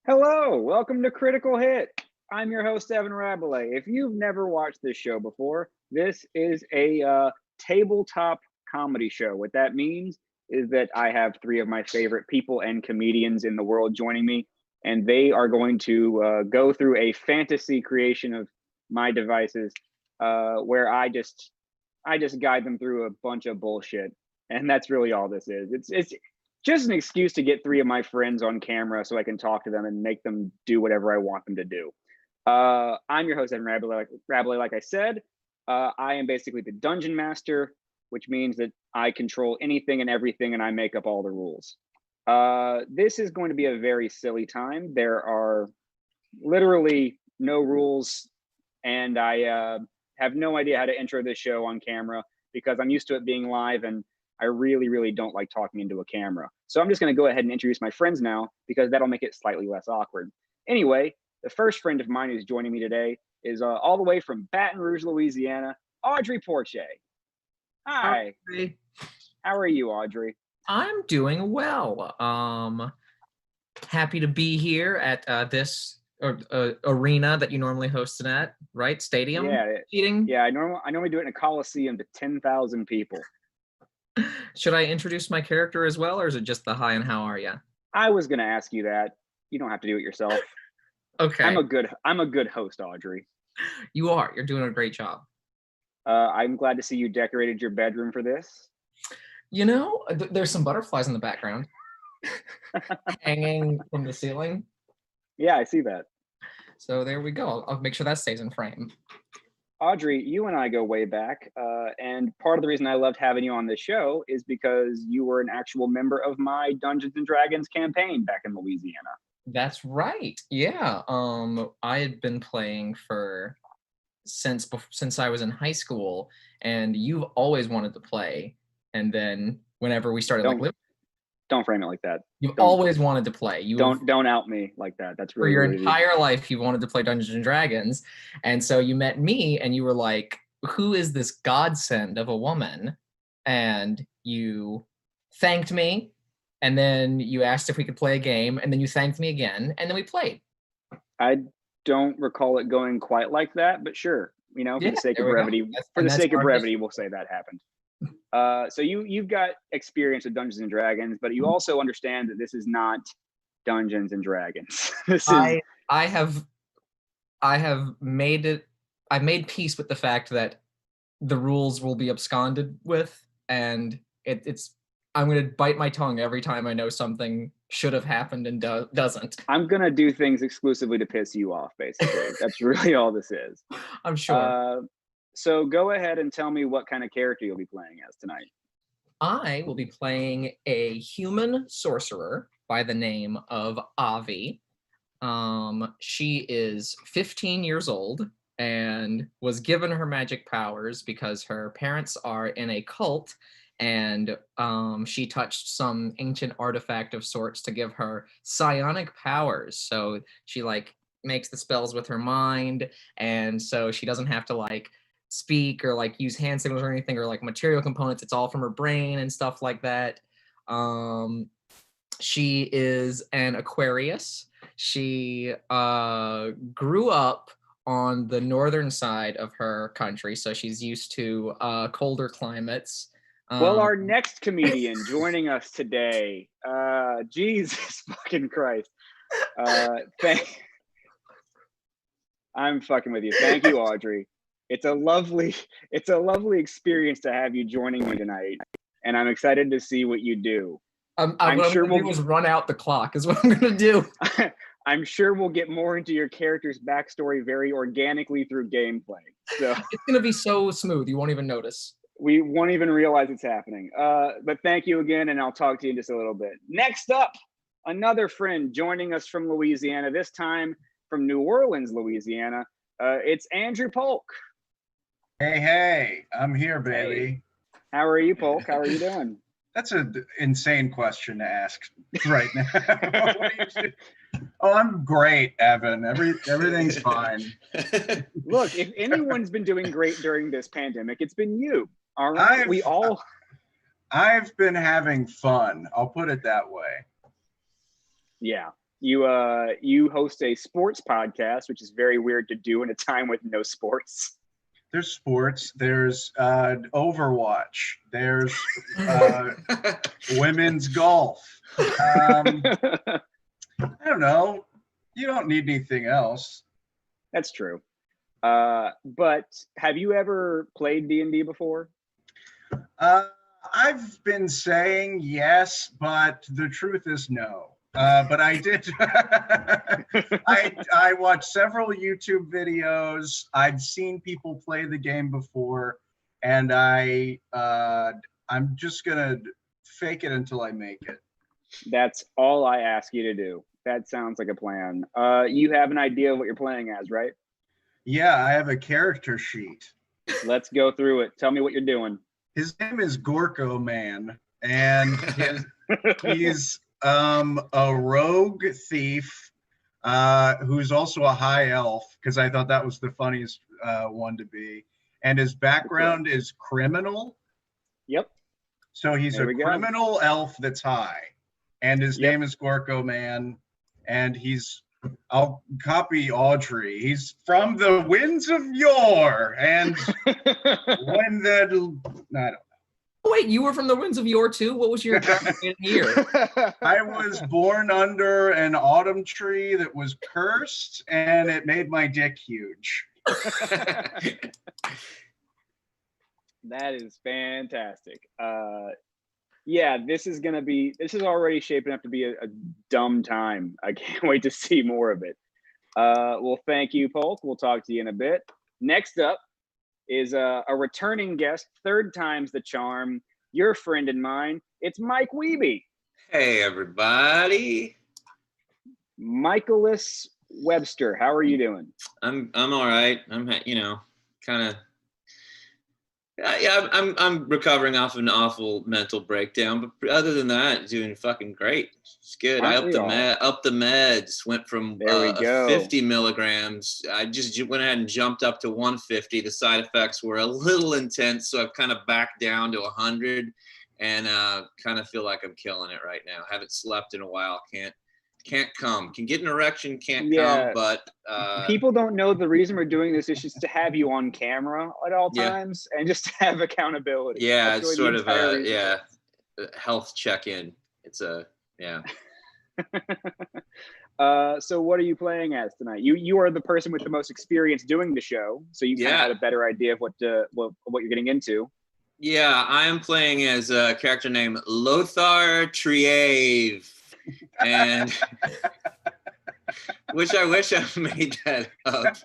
Hello, welcome to Critical Hit. I'm your host, Evan Rabelais. If you've never watched this show before, this is a tabletop comedy show. What that means is that I have three of my favorite people and comedians in the world joining me, and they are going to go through a fantasy creation of my devices, where I just guide them through a bunch of bullshit, and that's really all this is. It's just an excuse to get three of my friends on camera so I can talk to them and make them do whatever I want them to do. I'm your host, Evan Rabelais, like I said. I am basically the dungeon master, which means that I control anything and everything and I make up all the rules. This is going to be a very silly time. There are literally no rules, and I have no idea how to intro this show on camera because I'm used to it being live and I really, really don't like talking into a camera. So I'm just going to go ahead and introduce my friends now because that'll make it slightly less awkward. Anyway, the first friend of mine who's joining me today is all the way from Baton Rouge, Louisiana, Audrey Porche. Hi. Hi. How are you, Audrey? I'm doing well. Happy to be here at this arena that you normally host it at, right? Stadium seating. Yeah. I normally do it in a coliseum to 10,000 people. Should I introduce my character as well, or is it just the hi and how are you? I was going to ask you that. You don't have to do it yourself. Okay. I'm a good host, Audrey. You are. You're doing a great job. I'm glad to see you decorated your bedroom for this. You know, there's some butterflies in the background hanging from the ceiling. Yeah, I see that. So there we go. I'll make sure that stays in frame. Audrey, you and I go way back, and part of the reason I loved having you on this show is because you were an actual member of my Dungeons and Dragons campaign back in Louisiana. That's right. Yeah. I had been playing since I was in high school, and you've always wanted to play. And then whenever we started don't frame it like that. You've always wanted to play. Don't out me like that. That's really for your rude. entire life you wanted to play Dungeons and Dragons. And so you met me and you were like, who is this godsend of a woman? And you thanked me, and then you asked if we could play a game, and then you thanked me again, and then we played. I don't recall it going quite like that, but sure. You know, for the sake of brevity, we'll say that happened. So you've got experience with Dungeons and Dragons, but you also understand that this is not Dungeons and Dragons. I've made peace with the fact that the rules will be absconded with, and I'm going to bite my tongue every time I know something should have happened and doesn't. I'm going to do things exclusively to piss you off, basically. That's really all this is. I'm sure. So go ahead and tell me what kind of character you'll be playing as tonight. I will be playing a human sorcerer by the name of Avi. She is 15 years old and was given her magic powers because her parents are in a cult, and she touched some ancient artifact of sorts to give her psionic powers. So she makes the spells with her mind, and so she doesn't have to speak or use hand signals or anything, or material components. It's all from her brain and stuff like that. She is an Aquarius. She grew up on the northern side of her country, so she's used to colder climates. Well, our next comedian joining us today, Jesus fucking Christ. I'm fucking with you. Thank you, Audrey. It's a lovely experience to have you joining me tonight, and I'm excited to see what you do. I'm sure we'll just run out the clock is what I'm gonna do. I'm sure we'll get more into your character's backstory very organically through gameplay. So it's gonna be so smooth, you won't even notice. We won't even realize it's happening. But thank you again, and I'll talk to you in just a little bit. Next up, another friend joining us from Louisiana, this time from New Orleans, Louisiana. It's Andrew Polk. Hey, I'm here, baby. Hey. How are you, Polk? How are you doing? That's an insane question to ask right now. Oh, I'm great, Evan. Everything's fine. Look, if anyone's been doing great during this pandemic, it's been you. All right, I've been having fun. I'll put it that way. Yeah. You host a sports podcast, which is very weird to do in a time with no sports. There's sports. There's Overwatch. There's women's golf. I don't know. You don't need anything else. That's true. But have you ever played D&D before? I've been saying yes, but the truth is no. But I did. I watched several YouTube videos. I've seen people play the game before, and I'm just gonna fake it until I make it. That's all I ask you to do. That sounds like a plan. You have an idea of what you're playing as, right? Yeah, I have a character sheet. Let's go through it. Tell me what you're doing. His name is Gorko Man, and he's a rogue thief who's also a high elf, because I thought that was the funniest one to be. And his background is criminal. Yep. So he's a criminal elf that's high, and his name is Gorko Man, and I'll copy Audrey. He's from the winds of yore, and when I don't know. Wait, you were from the winds of yore too? What was your year? I was born under an autumn tree that was cursed, and it made my dick huge. That is fantastic. Yeah, this is already shaping up to be a dumb time. I can't wait to see more of it. Well, thank you, Polk. We'll talk to you in a bit. Next up is a returning guest, third time's the charm, your friend and mine. It's Mike Wiebe. Hey, everybody. Michaelis Webster, how are you doing? I'm all right. I'm kind of I'm recovering off an awful mental breakdown, but other than that, doing fucking great. It's good. I upped the meds, went from 50 milligrams. I just went ahead and jumped up to 150. The side effects were a little intense, so I've kind of backed down to 100, and kind of feel like I'm killing it right now. Haven't slept in a while. Can't come. Can get an erection, can't come, but people don't know the reason we're doing this is just to have you on camera at all times and just to have accountability. Yeah, it's sort of a health check-in. It's so what are you playing as tonight? You are the person with the most experience doing the show, so you kind of had a better idea of what you're getting into. Yeah, I am playing as a character named Lothar Trieve. And which I wish I made that up.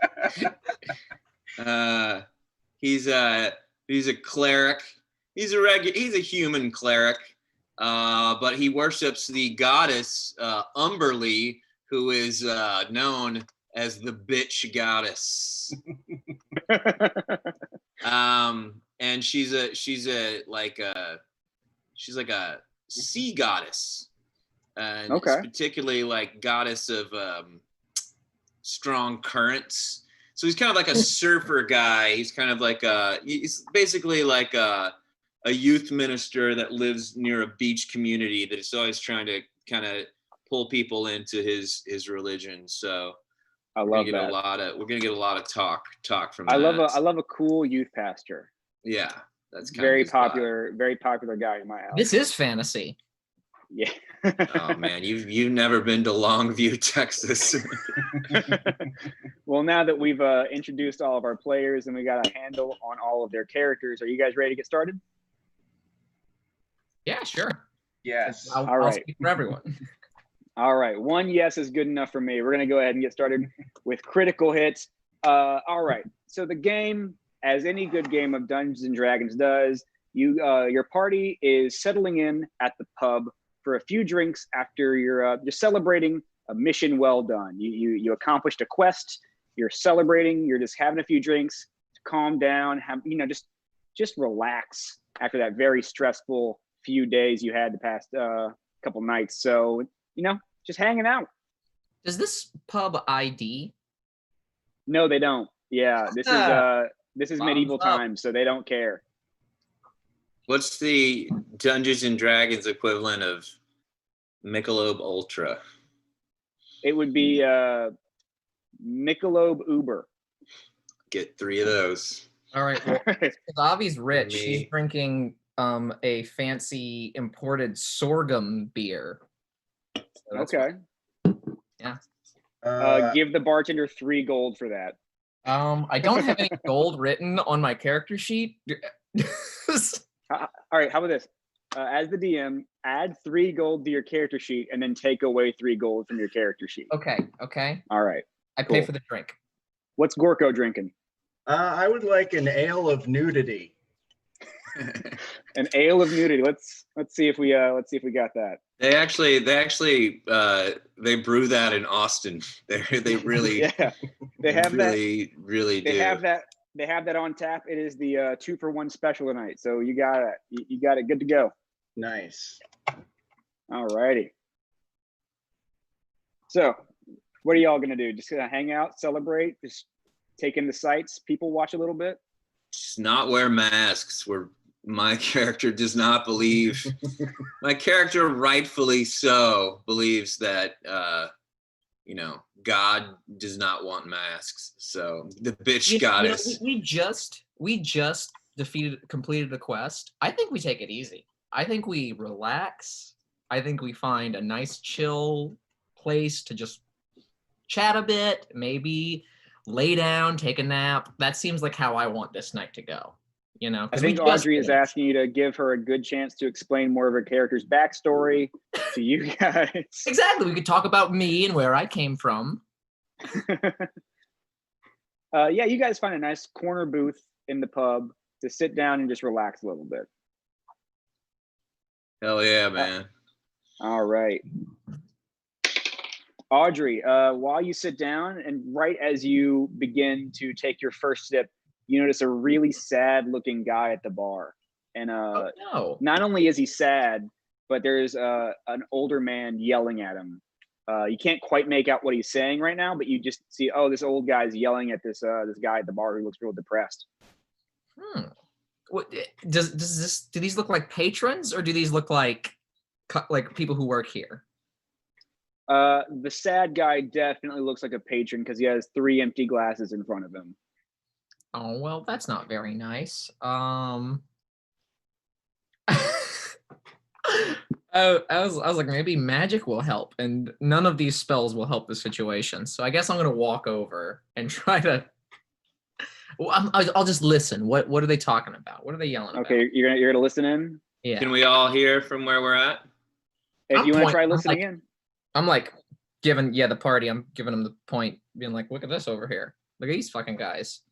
He's a cleric. He's a human cleric, but he worships the goddess Umberly, who is known as the bitch goddess. And she's like a sea goddess. And it's particularly like goddess of strong currents. So he's kind of like a surfer guy. He's kind of like he's basically like a youth minister that lives near a beach community that is always trying to kind of pull people into his religion. So I love that. We're gonna get a lot of talk from I that. I love a cool youth pastor. Yeah, that's kind very of popular, very popular guy in my house. This is fantasy. Yeah. Oh man, you've never been to Longview, Texas. Well, now that we've introduced all of our players and we got a handle on all of their characters, are you guys ready to get started? Yeah, sure. Yes. I'll speak for everyone. All right. One yes is good enough for me. We're going to go ahead and get started with critical hits. All right. So the game, as any good game of Dungeons and Dragons does, your party is settling in at the pub for a few drinks after you're celebrating a mission well done. You accomplished a quest. You're celebrating. You're just having a few drinks to calm down. Just relax after that very stressful few days you had the past couple nights. So just hanging out. Does this pub ID? No, they don't. Yeah, this is medieval times, so they don't care. What's the Dungeons and Dragons equivalent of Michelob Ultra? It would be Michelob Uber. Get 3 of those. All right. Well, because Avi's rich, Me. she's drinking a fancy imported sorghum beer. So Okay. Yeah. Give the bartender 3 gold for that. I don't have any gold written on my character sheet. All right. How about this? As the DM, add 3 gold to your character sheet and then take away 3 gold from your character sheet. Okay. All right. I Cool. pay for the drink. What's Gorko drinking? I would like an ale of nudity. An ale of nudity. Let's see if we got that. They brew that in Austin. They really They have really They do. have that on tap. It is the 2-for-1 special tonight. So you got it. You got it. Good to go. Nice. All righty. So, what are y'all gonna do? Just gonna hang out, celebrate, just take in the sights, people watch a little bit? Just not wear masks. My character does not believe. My character, rightfully so, believes that God does not want masks. So the bitch goddess. We just completed a quest. I think we take it easy. I think we relax. I think we find a nice chill place to just chat a bit, maybe lay down, take a nap. That seems like how I want this night to go. I think Audrey is asking you to give her a good chance to explain more of her character's backstory to you guys. Exactly. We could talk about me and where I came from. Yeah, you guys find a nice corner booth in the pub to sit down and just relax a little bit. Hell yeah, man. All right. Audrey, while you sit down and right as you begin to take your first sip, you notice a really sad looking guy at the bar. And not only is he sad, but there's an older man yelling at him. You can't quite make out what he's saying right now, but you just see, this old guy's yelling at this guy at the bar who looks real depressed. What do these look like patrons, or do these look like people who work here? The sad guy definitely looks like a patron because he has 3 empty glasses in front of him. Oh, well, that's not very nice. I was like, maybe magic will help, and none of these spells will help the situation. So I guess I'm gonna walk over and try to. Well, I'll just listen. What are they talking about? What are they yelling about? Okay, you're gonna listen in. Yeah. Can we all hear from where we're at? If you want to try listening in. I'm like giving the party. I'm giving them the point, being like, look at this over here. Look at these fucking guys.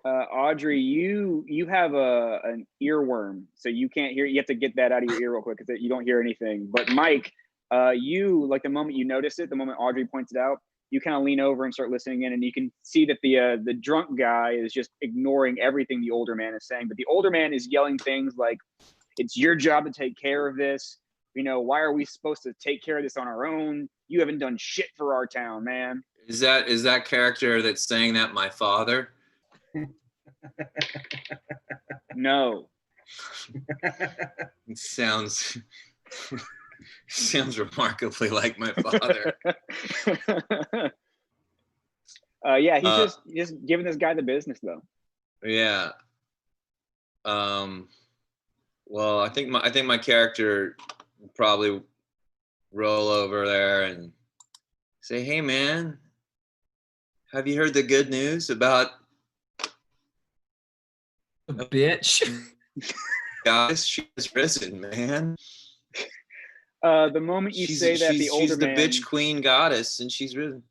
Audrey, you have an earworm, so you can't hear. You have to get that out of your ear real quick because you don't hear anything. But Mike, you like the moment you notice it, the moment Audrey points it out, you kind of lean over and start listening in, and you can see that the drunk guy is just ignoring everything the older man is saying. But the older man is yelling things like, "It's your job to take care of this. Why are we supposed to take care of this on our own? You haven't done shit for our town, man." Is that character that's saying that my father? No. It sounds remarkably like my father. Yeah, he's just giving this guy the business though. Yeah. Well, I think my character would probably roll over there and say, "Hey, man, have you heard the good news about bitch?" Guys, she has risen, man. The moment you say that, the older man, she's the bitch queen goddess, and she's risen.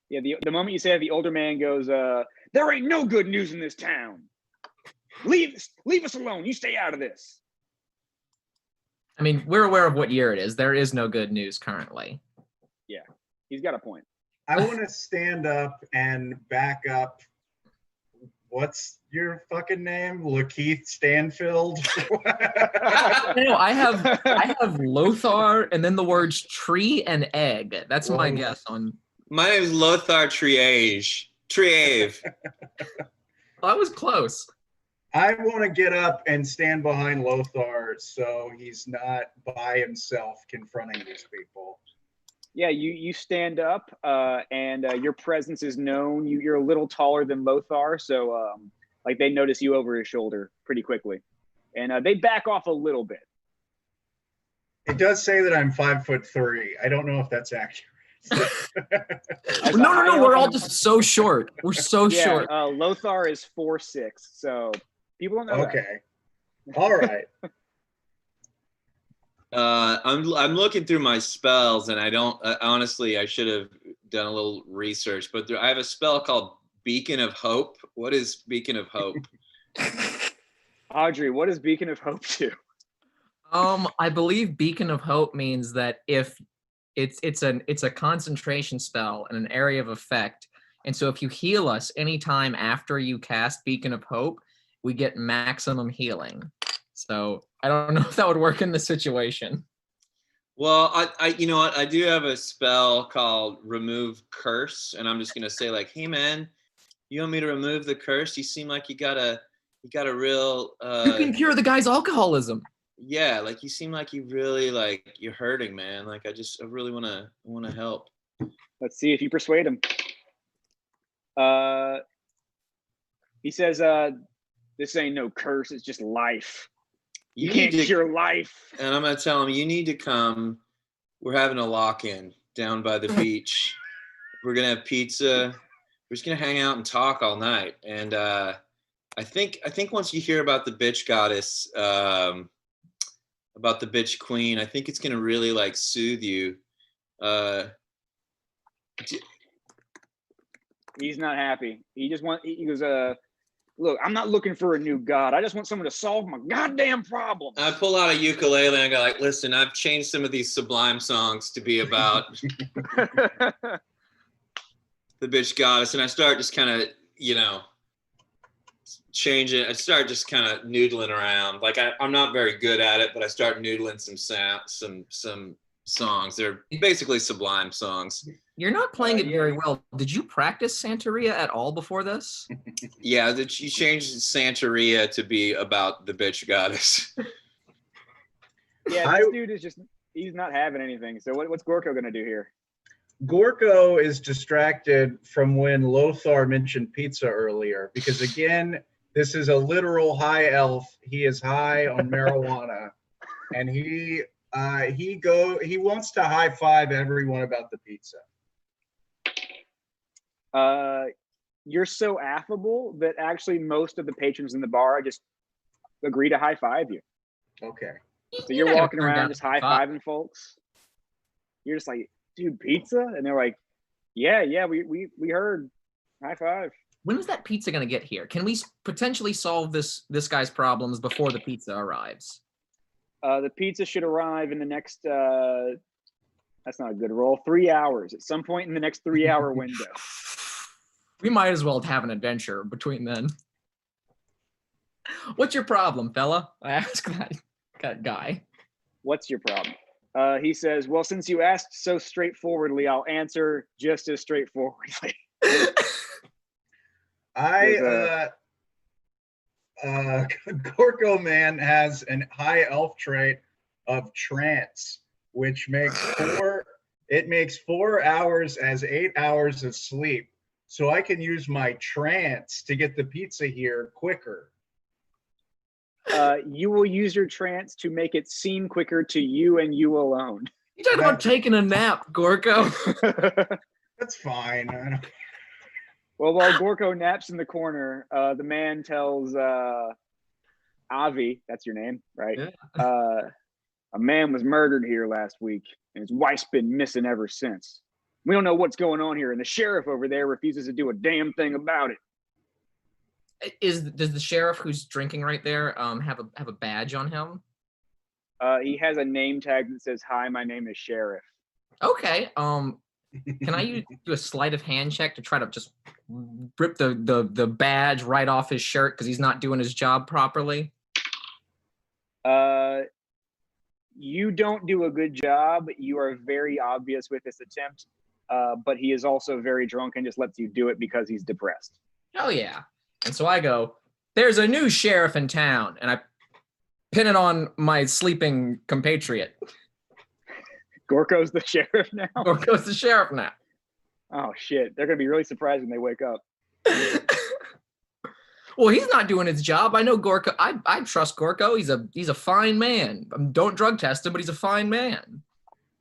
Yeah, the moment you say that, the older man goes, "There ain't no good news in this town. Leave us alone. You stay out of this." I mean, we're aware of what year it is. There is no good news currently. Yeah, he's got a point. I want to stand up and back up. What's your fucking name? Lakeith Stanfield? No, I have Lothar and then the words tree and egg. That's my guess on. My name is Lothar Triage. Triave. Well, that was close. I want to get up and stand behind Lothar so he's not by himself confronting these people. Yeah, you stand up, and your presence is known. You're a little taller than Lothar, so like they notice you over his shoulder pretty quickly, and they back off a little bit. It does say that I'm 5'3". I don't know if that's accurate. No, we're all just so short. We're so short. Lothar is 4'6", so people don't know okay. All right. I'm looking through my spells, and I don't honestly. I should have done a little research, but I have a spell called Beacon of Hope. What is Beacon of Hope? Audrey, what does Beacon of Hope do? I believe Beacon of Hope means that if it's a concentration spell in an area of effect, and so if you heal us anytime after you cast Beacon of Hope, we get maximum healing. So I don't know if that would work in this situation. Well, I you know what? I do have a spell called Remove Curse, and I'm just gonna say like, hey man, you want me to remove the curse? You seem like you got a real you can cure the guy's alcoholism. Yeah, like you seem like you really like you're hurting, man. Like I really wanna help. Let's see if you persuade him. He says, this ain't no curse, it's just life. You can't cure life. And I'm gonna tell him, you need to come. We're having a lock-in down by the beach. We're gonna have pizza. We're just gonna hang out and talk all night. And I think once you hear about the bitch goddess, about the bitch queen, I think it's gonna really like soothe you. He's not happy. He goes, look, I'm not looking for a new god. I just want someone to solve my goddamn problem. I pull out a ukulele and I go like, listen, I've changed some of these Sublime songs to be about the bitch goddess. And I start just kind of, changing. I start just kind of noodling around. Like I'm not very good at it, but I start noodling some songs. They're basically Sublime songs. You're not playing it very well. Did you practice Santeria at all before this? Yeah, you changed Santeria to be about the bitch goddess. Yeah, this dude is he's not having anything. So what's Gorko going to do here? Gorko is distracted from when Lothar mentioned pizza earlier, because again, this is a literal high elf. He is high on marijuana, and he wants to high five everyone about the pizza. You're so affable that actually most of the patrons in the bar just agree to high five you. Okay. So you're walking around just high fiving folks. You're just like, dude, pizza? And they're like, yeah, we heard. High five. When is that pizza gonna get here? Can we potentially solve this guy's problems before the pizza arrives? The pizza should arrive in the next that's not a good roll. 3 hours. At some point in the next 3 hour window. We might as well have an adventure between then. What's your problem, fella? I ask that guy. What's your problem? He says, well, since you asked so straightforwardly, I'll answer just as straightforwardly. Gorko man has an high elf trait of trance, which makes 4 hours as 8 hours of sleep. So I can use my trance to get the pizza here quicker. You will use your trance to make it seem quicker to you and you alone. You talking about taking a nap, Gorko? That's fine. Well, while Gorko naps in the corner, the man tells Avi, that's your name, right? Yeah. A man was murdered here last week, and his wife's been missing ever since. We don't know what's going on here, and the sheriff over there refuses to do a damn thing about it. Does the sheriff who's drinking right there have a badge on him? He has a name tag that says, "Hi, my name is Sheriff." Okay. Can I do a sleight of hand check to try to just rip the badge right off his shirt because he's not doing his job properly? You don't do a good job. You are very obvious with this attempt, but he is also very drunk and just lets you do it because he's depressed. Oh yeah. And so I go, there's a new sheriff in town, and I pin it on my sleeping compatriot. Gorko's the sheriff now? Gorko's the sheriff now. Oh, shit. They're going to be really surprised when they wake up. Well, he's not doing his job. I know Gorko. I trust Gorko. He's a fine man. Don't drug test him, but he's a fine man.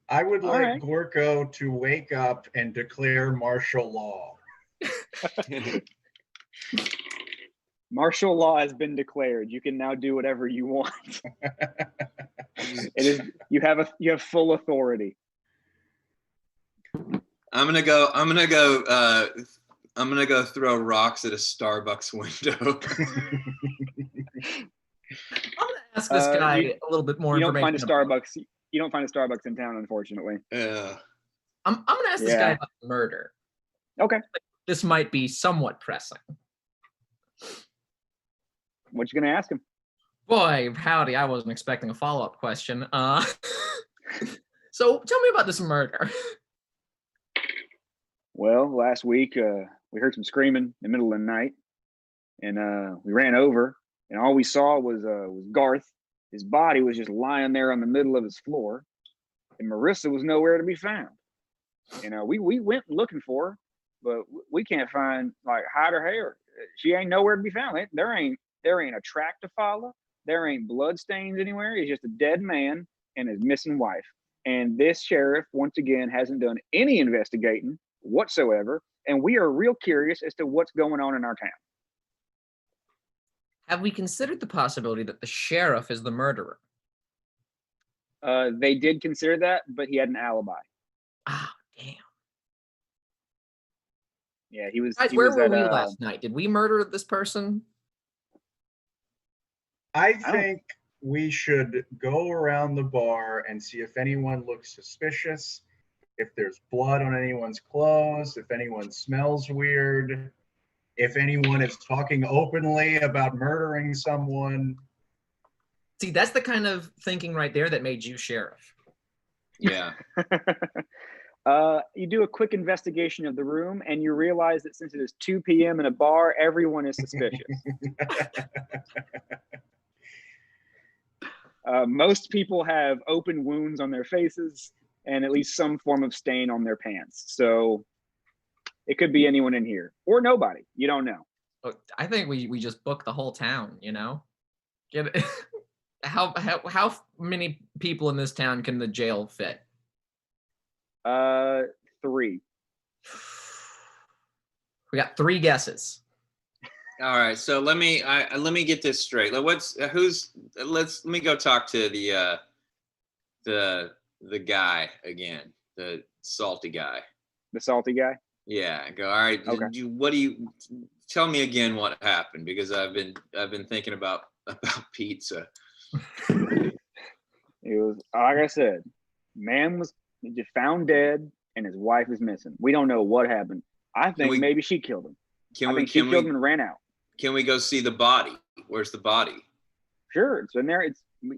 I would All like right. Gorko to wake up and declare martial law. Martial law has been declared. You can now do whatever you want. It is you have full authority. I'm gonna go throw rocks at a Starbucks window. I'm gonna ask this guy a little bit more You information. You don't find a Starbucks in town, unfortunately. Yeah. I'm gonna ask this guy about the murder. Okay. This might be somewhat pressing. What you gonna ask him? Boy, howdy! I wasn't expecting a follow-up question. So tell me about this murder. Well, last week we heard some screaming in the middle of the night, and we ran over, and all we saw was Garth. His body was just lying there on the middle of his floor, and Marissa was nowhere to be found. You know, we went looking for her, but we can't find like hide or hair. She ain't nowhere to be found. There ain't a track to follow. There ain't blood stains anywhere. He's just a dead man and his missing wife. And this sheriff, once again, hasn't done any investigating whatsoever. And we are real curious as to what's going on in our town. Have we considered the possibility that the sheriff is the murderer? They did consider that, but he had an alibi. Ah, damn. Yeah, he was. Guys, where were we last night? Did we murder this person? I think we should go around the bar and see if anyone looks suspicious, if there's blood on anyone's clothes, if anyone smells weird, if anyone is talking openly about murdering someone. See, that's the kind of thinking right there that made you sheriff. Yeah. You do a quick investigation of the room, and you realize that since it is 2 p.m. in a bar, everyone is suspicious. Most people have open wounds on their faces and at least some form of stain on their pants. So it could be anyone in here or nobody. You don't know. I think we just book the whole town, you know? Get it? How many people in this town can the jail fit? 3. We got 3 guesses. All right, so let me get this straight. Let me go talk to the guy again, the salty guy. The salty guy? Yeah, go. All right. Okay. Tell me again what happened, because I've been thinking about pizza. It was, like I said, man was just found dead and his wife is missing. We don't know what happened. I think maybe she killed him. She killed him and ran out. Can we go see the body? Where's the body? Sure, it's in there.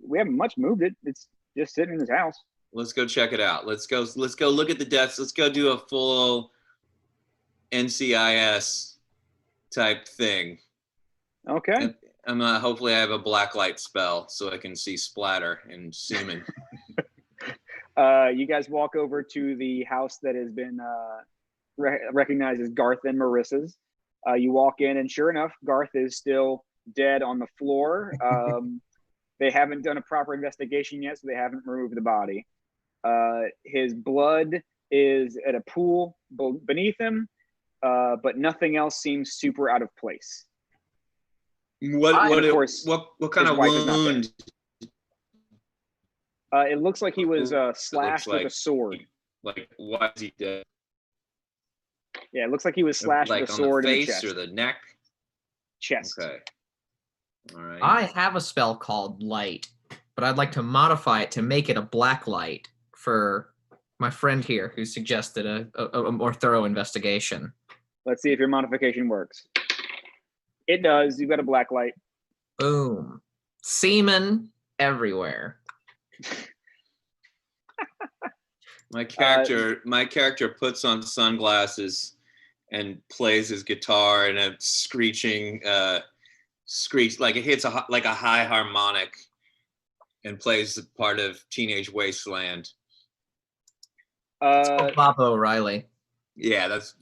We haven't much moved it. It's just sitting in his house. Let's go check it out. Let's go look at the deaths. Let's go do a full NCIS type thing. Okay. Hopefully I have a black light spell so I can see splatter and semen. You guys walk over to the house that has been recognized as Garth and Marissa's. You walk in, and sure enough, Garth is still dead on the floor. They haven't done a proper investigation yet, so they haven't removed the body. His blood is at a pool beneath him, but nothing else seems super out of place. What kind of wound? It looks like he was slashed with a sword. Like, why is he dead? Yeah, it looks like he was slashed with a sword in the chest. Or the neck? Chest. Okay. All right. I have a spell called Light, but I'd like to modify it to make it a black light for my friend here who suggested a more thorough investigation. Let's see if your modification works. It does. You've got a black light. Boom. Semen everywhere. My character puts on sunglasses and plays his guitar in a screeching screech, like it hits a high harmonic, and plays the part of Teenage Wasteland. Papa O'Reilly. Yeah, that's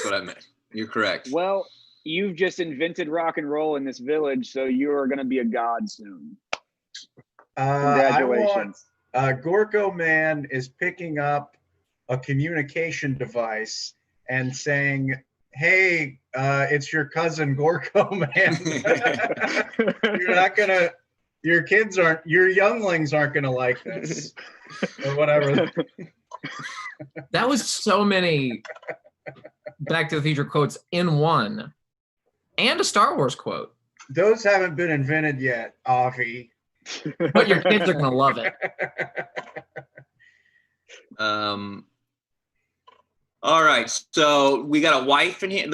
what I meant. You're correct. Well, you've just invented rock and roll in this village, so you are going to be a god soon. Congratulations. Gorko Man is picking up a communication device and saying, "Hey, it's your cousin Gorko Man. Your younglings aren't gonna like this, or whatever." That was so many Back to the Future quotes in one, and a Star Wars quote. Those haven't been invented yet, Avi. But your kids are gonna love it. All right, so we got a wife in here.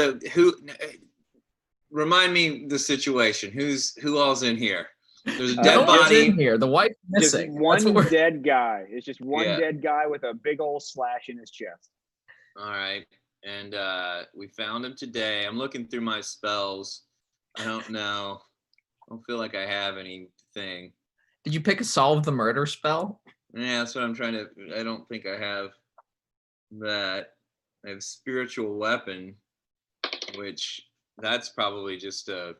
Remind me the situation. Who all's in here? There's a dead body in here. The wife's missing. Just one dead guy. It's just one dead guy with a big old slash in his chest. All right, and we found him today. I'm looking through my spells. I don't know. I don't feel like I have anything. Did you pick a solve the murder spell? Yeah, that's what I'm trying to. I don't think I have that. I have spiritual weapon, which that's probably just a.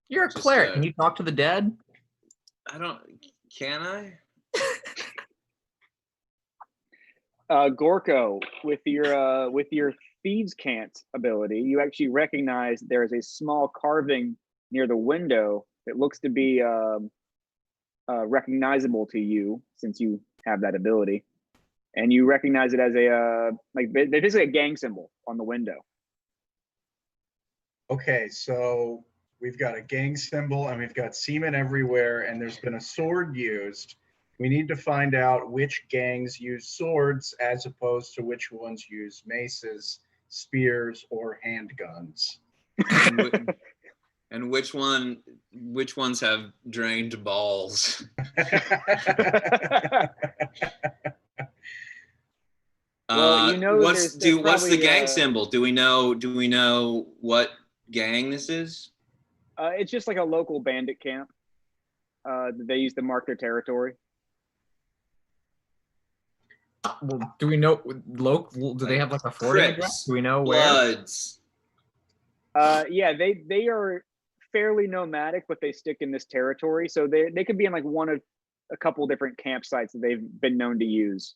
You're a cleric. Can you talk to the dead? Can I? Gorko, with your thieves' cant ability, you actually recognize there is a small carving near the window that looks to be recognizable to you since you have that ability, and you recognize it as basically a gang symbol on the window. Okay, so we've got a gang symbol and we've got semen everywhere, and there's been a sword used. We need to find out which gangs use swords as opposed to which ones use maces, spears, or handguns. And which ones have drained balls? Well, what's the gang symbol? Do we know what gang this is? It's just like a local bandit camp. They use to mark their territory. Well, do we know local? Do they have like a forwarding address? Do we know where? Bloods. Yeah, they are fairly nomadic, but they stick in this territory, so they could be in like one of a couple different campsites that they've been known to use.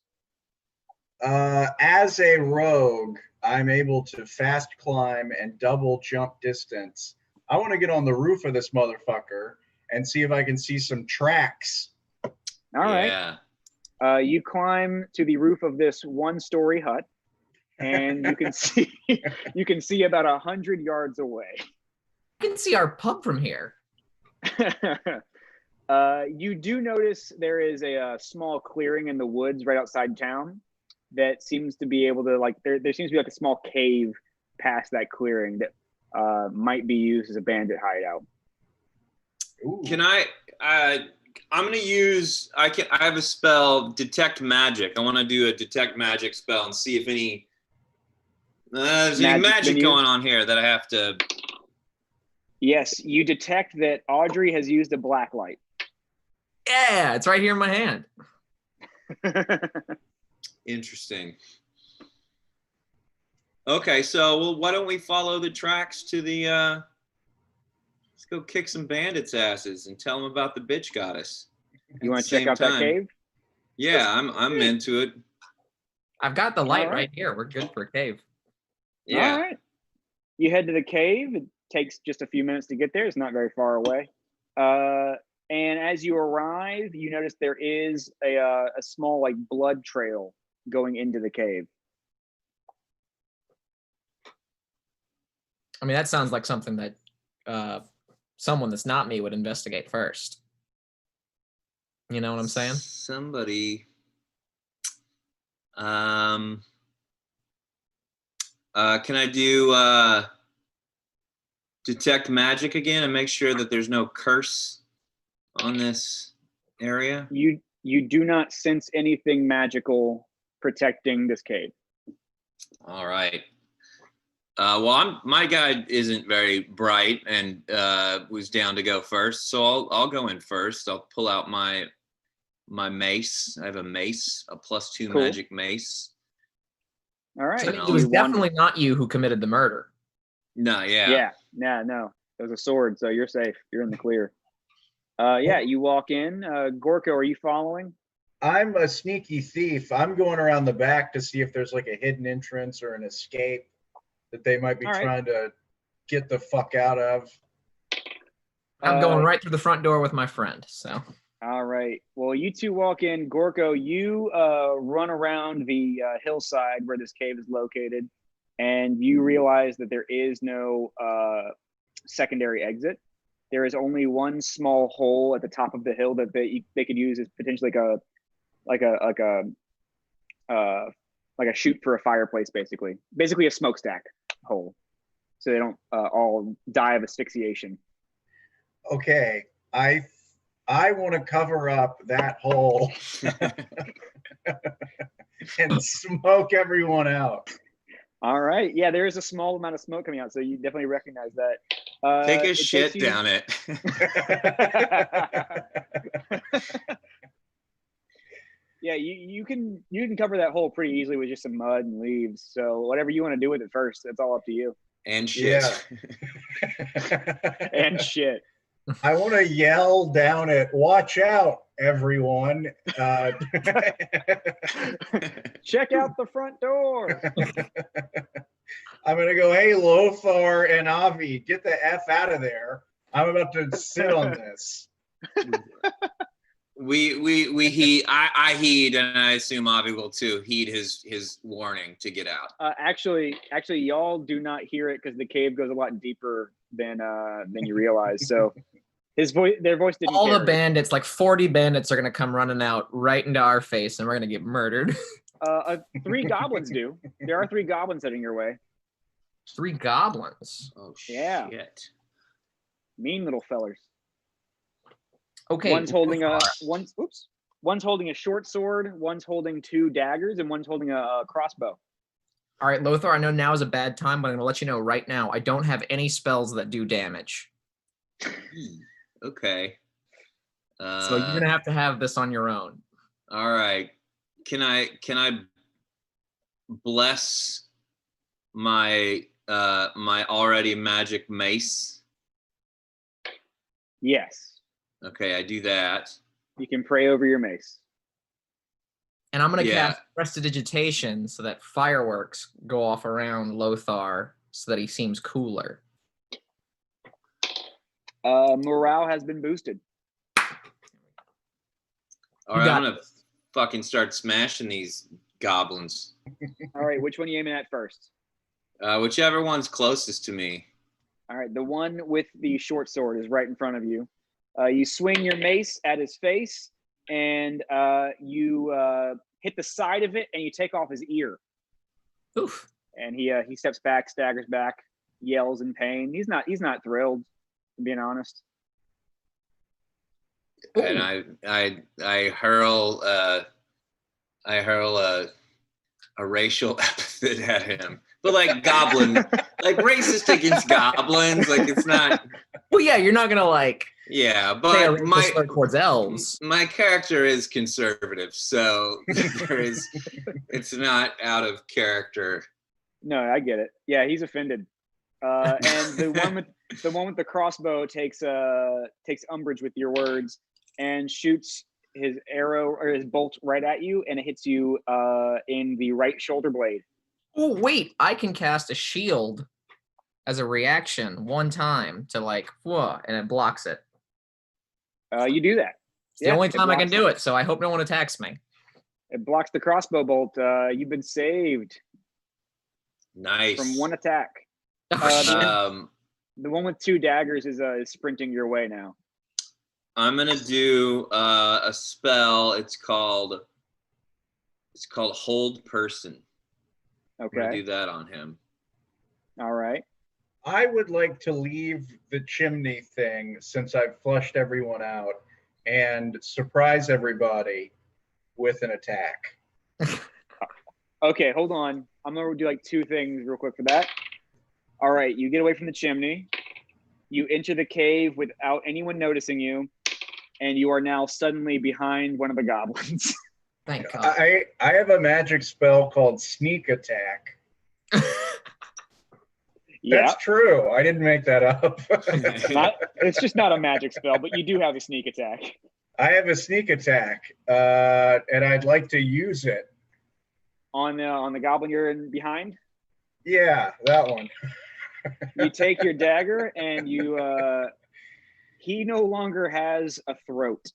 As a rogue, I'm able to fast climb and double jump distance. I want to get on the roof of this motherfucker and see if I can see some tracks. All right. Yeah. You climb to the roof of this one-story hut, and you can see about 100 yards away. You can see our pub from here. You do notice there is a small clearing in the woods right outside town that seems to be able to there seems to be like a small cave past that clearing that might be used as a bandit hideout. Ooh. Can I'm gonna use. I have a spell, detect magic. I want to do a detect magic spell and see if there's any magic going on here that I have to. Yes, you detect that Audrey has used a black light. Yeah, it's right here in my hand. Interesting. Okay, so why don't we follow the tracks to the? Let's go kick some bandits' asses and tell them about the bitch goddess. You want to check out that cave? Yeah, I'm into it. I've got the light right here. We're good for a cave. Yeah. All right. You head to the cave. It takes just a few minutes to get there. It's not very far away. And as you arrive, you notice there is a small blood trail going into the cave. I mean, that sounds like something that someone that's not me would investigate first. You know what I'm saying? Somebody. Can I do detect magic again and make sure that there's no curse on this area? You do not sense anything magical protecting this cave. All right. Well, my guy isn't very bright and was down to go first, so I'll go in first. I'll pull out my my mace. I have a mace, a +2 Cool. magic mace. All right. So it was definitely not you who committed the murder. No, yeah. Yeah, no. It was a sword, so you're safe. You're in the clear. Yeah, you walk in. Gorko, are you following? I'm a sneaky thief. I'm going around the back to see if there's like a hidden entrance or an escape that they might be trying to get the fuck out of. I'm going right through the front door with my friend. So. All right. Well, you two walk in. Gorko, you run around the hillside where this cave is located, and you realize that there is no secondary exit. There is only one small hole at the top of the hill that they could use as potentially like a chute for a fireplace, basically a smokestack hole, so they don't all die of asphyxiation. Okay, I want to cover up that hole and smoke everyone out. All right. Yeah, there is a small amount of smoke coming out, so you definitely recognize that. Take a shit down it. Yeah, you can cover that hole pretty easily with just some mud and leaves. So whatever you want to do with it first, it's all up to you. And shit. Yeah. And shit. I want to yell down it. Watch out, everyone. Check out the front door. I'm going to go, hey, Lothar and Avi, get the F out of there. I'm about to sit on this. I heed, and I assume Avi will too, heed his warning to get out. Actually, y'all do not hear it because the cave goes a lot deeper than you realize. So their voice didn't all carry. The bandits, like 40 bandits, are gonna come running out right into our face, and we're gonna get murdered. 3 goblins do. There are 3 goblins heading your way. 3 goblins. Oh yeah. Shit. Mean little fellers. Okay. One's holding a short sword, one's holding 2 daggers, and one's holding a crossbow. All right, Lothar, I know now is a bad time, but I'm gonna let you know right now, I don't have any spells that do damage. Okay. So you're gonna have to have this on your own. All right. Can I bless my my already magic mace? Yes. Okay, I do that. You can pray over your mace. And I'm gonna cast Prestidigitation so that fireworks go off around Lothar so that he seems cooler. Morale has been boosted. All right, I'm gonna fucking start smashing these goblins. All right, which one are you aiming at first? Whichever one's closest to me. All right, the one with the short sword is right in front of you. You swing your mace at his face, and you hit the side of it, and you take off his ear. Oof! And he steps back, staggers back, yells in pain. He's not thrilled, being honest. And I hurl a racial epithet at him, but like goblin, like racist against goblins. Like it's not. Well, yeah, you're not gonna like. Yeah, but towards elves. My character is conservative, so it's not out of character. No, I get it. Yeah, he's offended. And the one with the crossbow takes umbrage with your words and shoots his arrow or his bolt right at you, and it hits you in the right shoulder blade. Oh wait, I can cast a shield as a reaction one time to like whoa, and it blocks it. You do that. It's the only time I can do it, so I hope no one attacks me. It blocks the crossbow bolt. You've been saved. Nice. From one attack. The one with 2 daggers is sprinting your way now. I'm gonna do a spell. It's called Hold Person. Okay. I'm gonna do that on him. All right. I would like to leave the chimney thing since I've flushed everyone out and surprise everybody with an attack. Okay, hold on. I'm going to do like 2 things real quick for that. All right, you get away from the chimney. You enter the cave without anyone noticing you. and you are now suddenly behind one of the goblins. Thank God. I have a magic spell called Sneak Attack. Yeah, That's true. I didn't make that up. it's just not a magic spell, but you do have a sneak attack. I have a sneak attack, and I'd like to use it. On the goblin you're in behind? Yeah, that one. You take your dagger and you he no longer has a throat.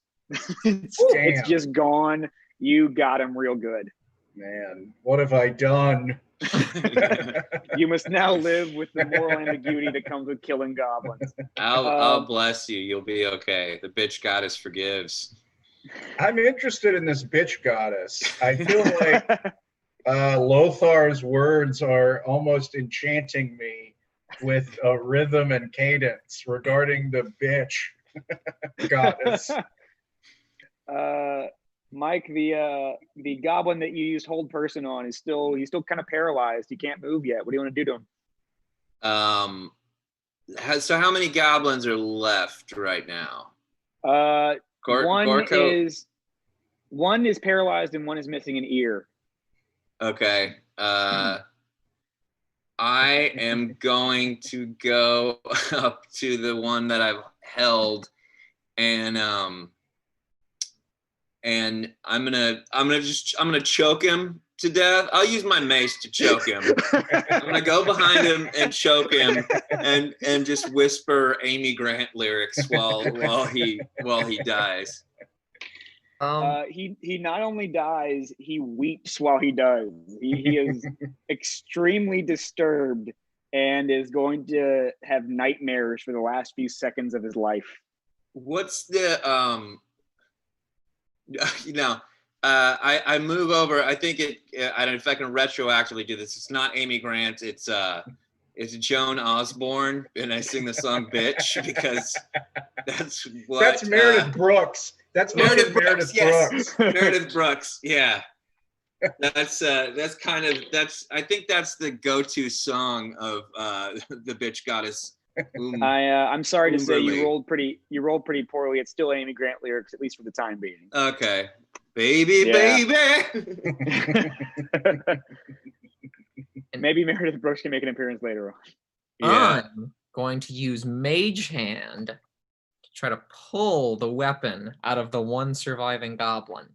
It's just gone. You got him real good. Man, what have I done? You must now live with the moral ambiguity that comes with killing goblins. I'll bless you. You'll be okay. The bitch goddess forgives. I'm interested in this bitch goddess. I feel like Lothar's words are almost enchanting me with a rhythm and cadence regarding the bitch goddess. Mike, the goblin that you used hold person on he's still kind of paralyzed. He can't move yet. What do you want to do to him? So how many goblins are left right now? One is paralyzed and one is missing an ear. Okay. I am going to go up to the one that I've held, and I'm gonna choke him to death. I'll use my mace to choke him. I'm gonna go behind him and choke him, and just whisper Amy Grant lyrics while he dies. He not only dies, he weeps while he does. He is extremely disturbed and is going to have nightmares for the last few seconds of his life. What's the I move over. I think I don't know if I can retroactively do this. It's not Amy Grant. It's Joan Osborne, and I sing the song "Bitch" because that's Meredith Brooks. That's Meredith Brooks. Yes. Meredith Brooks. Yeah. I think that's the go-to song of the bitch goddess. I'm sorry to say you rolled pretty poorly. It's still Amy Grant lyrics, at least for the time being. Okay. Baby. Maybe Meredith Brooks can make an appearance later on. Yeah. I'm going to use Mage Hand to try to pull the weapon out of the one surviving goblin.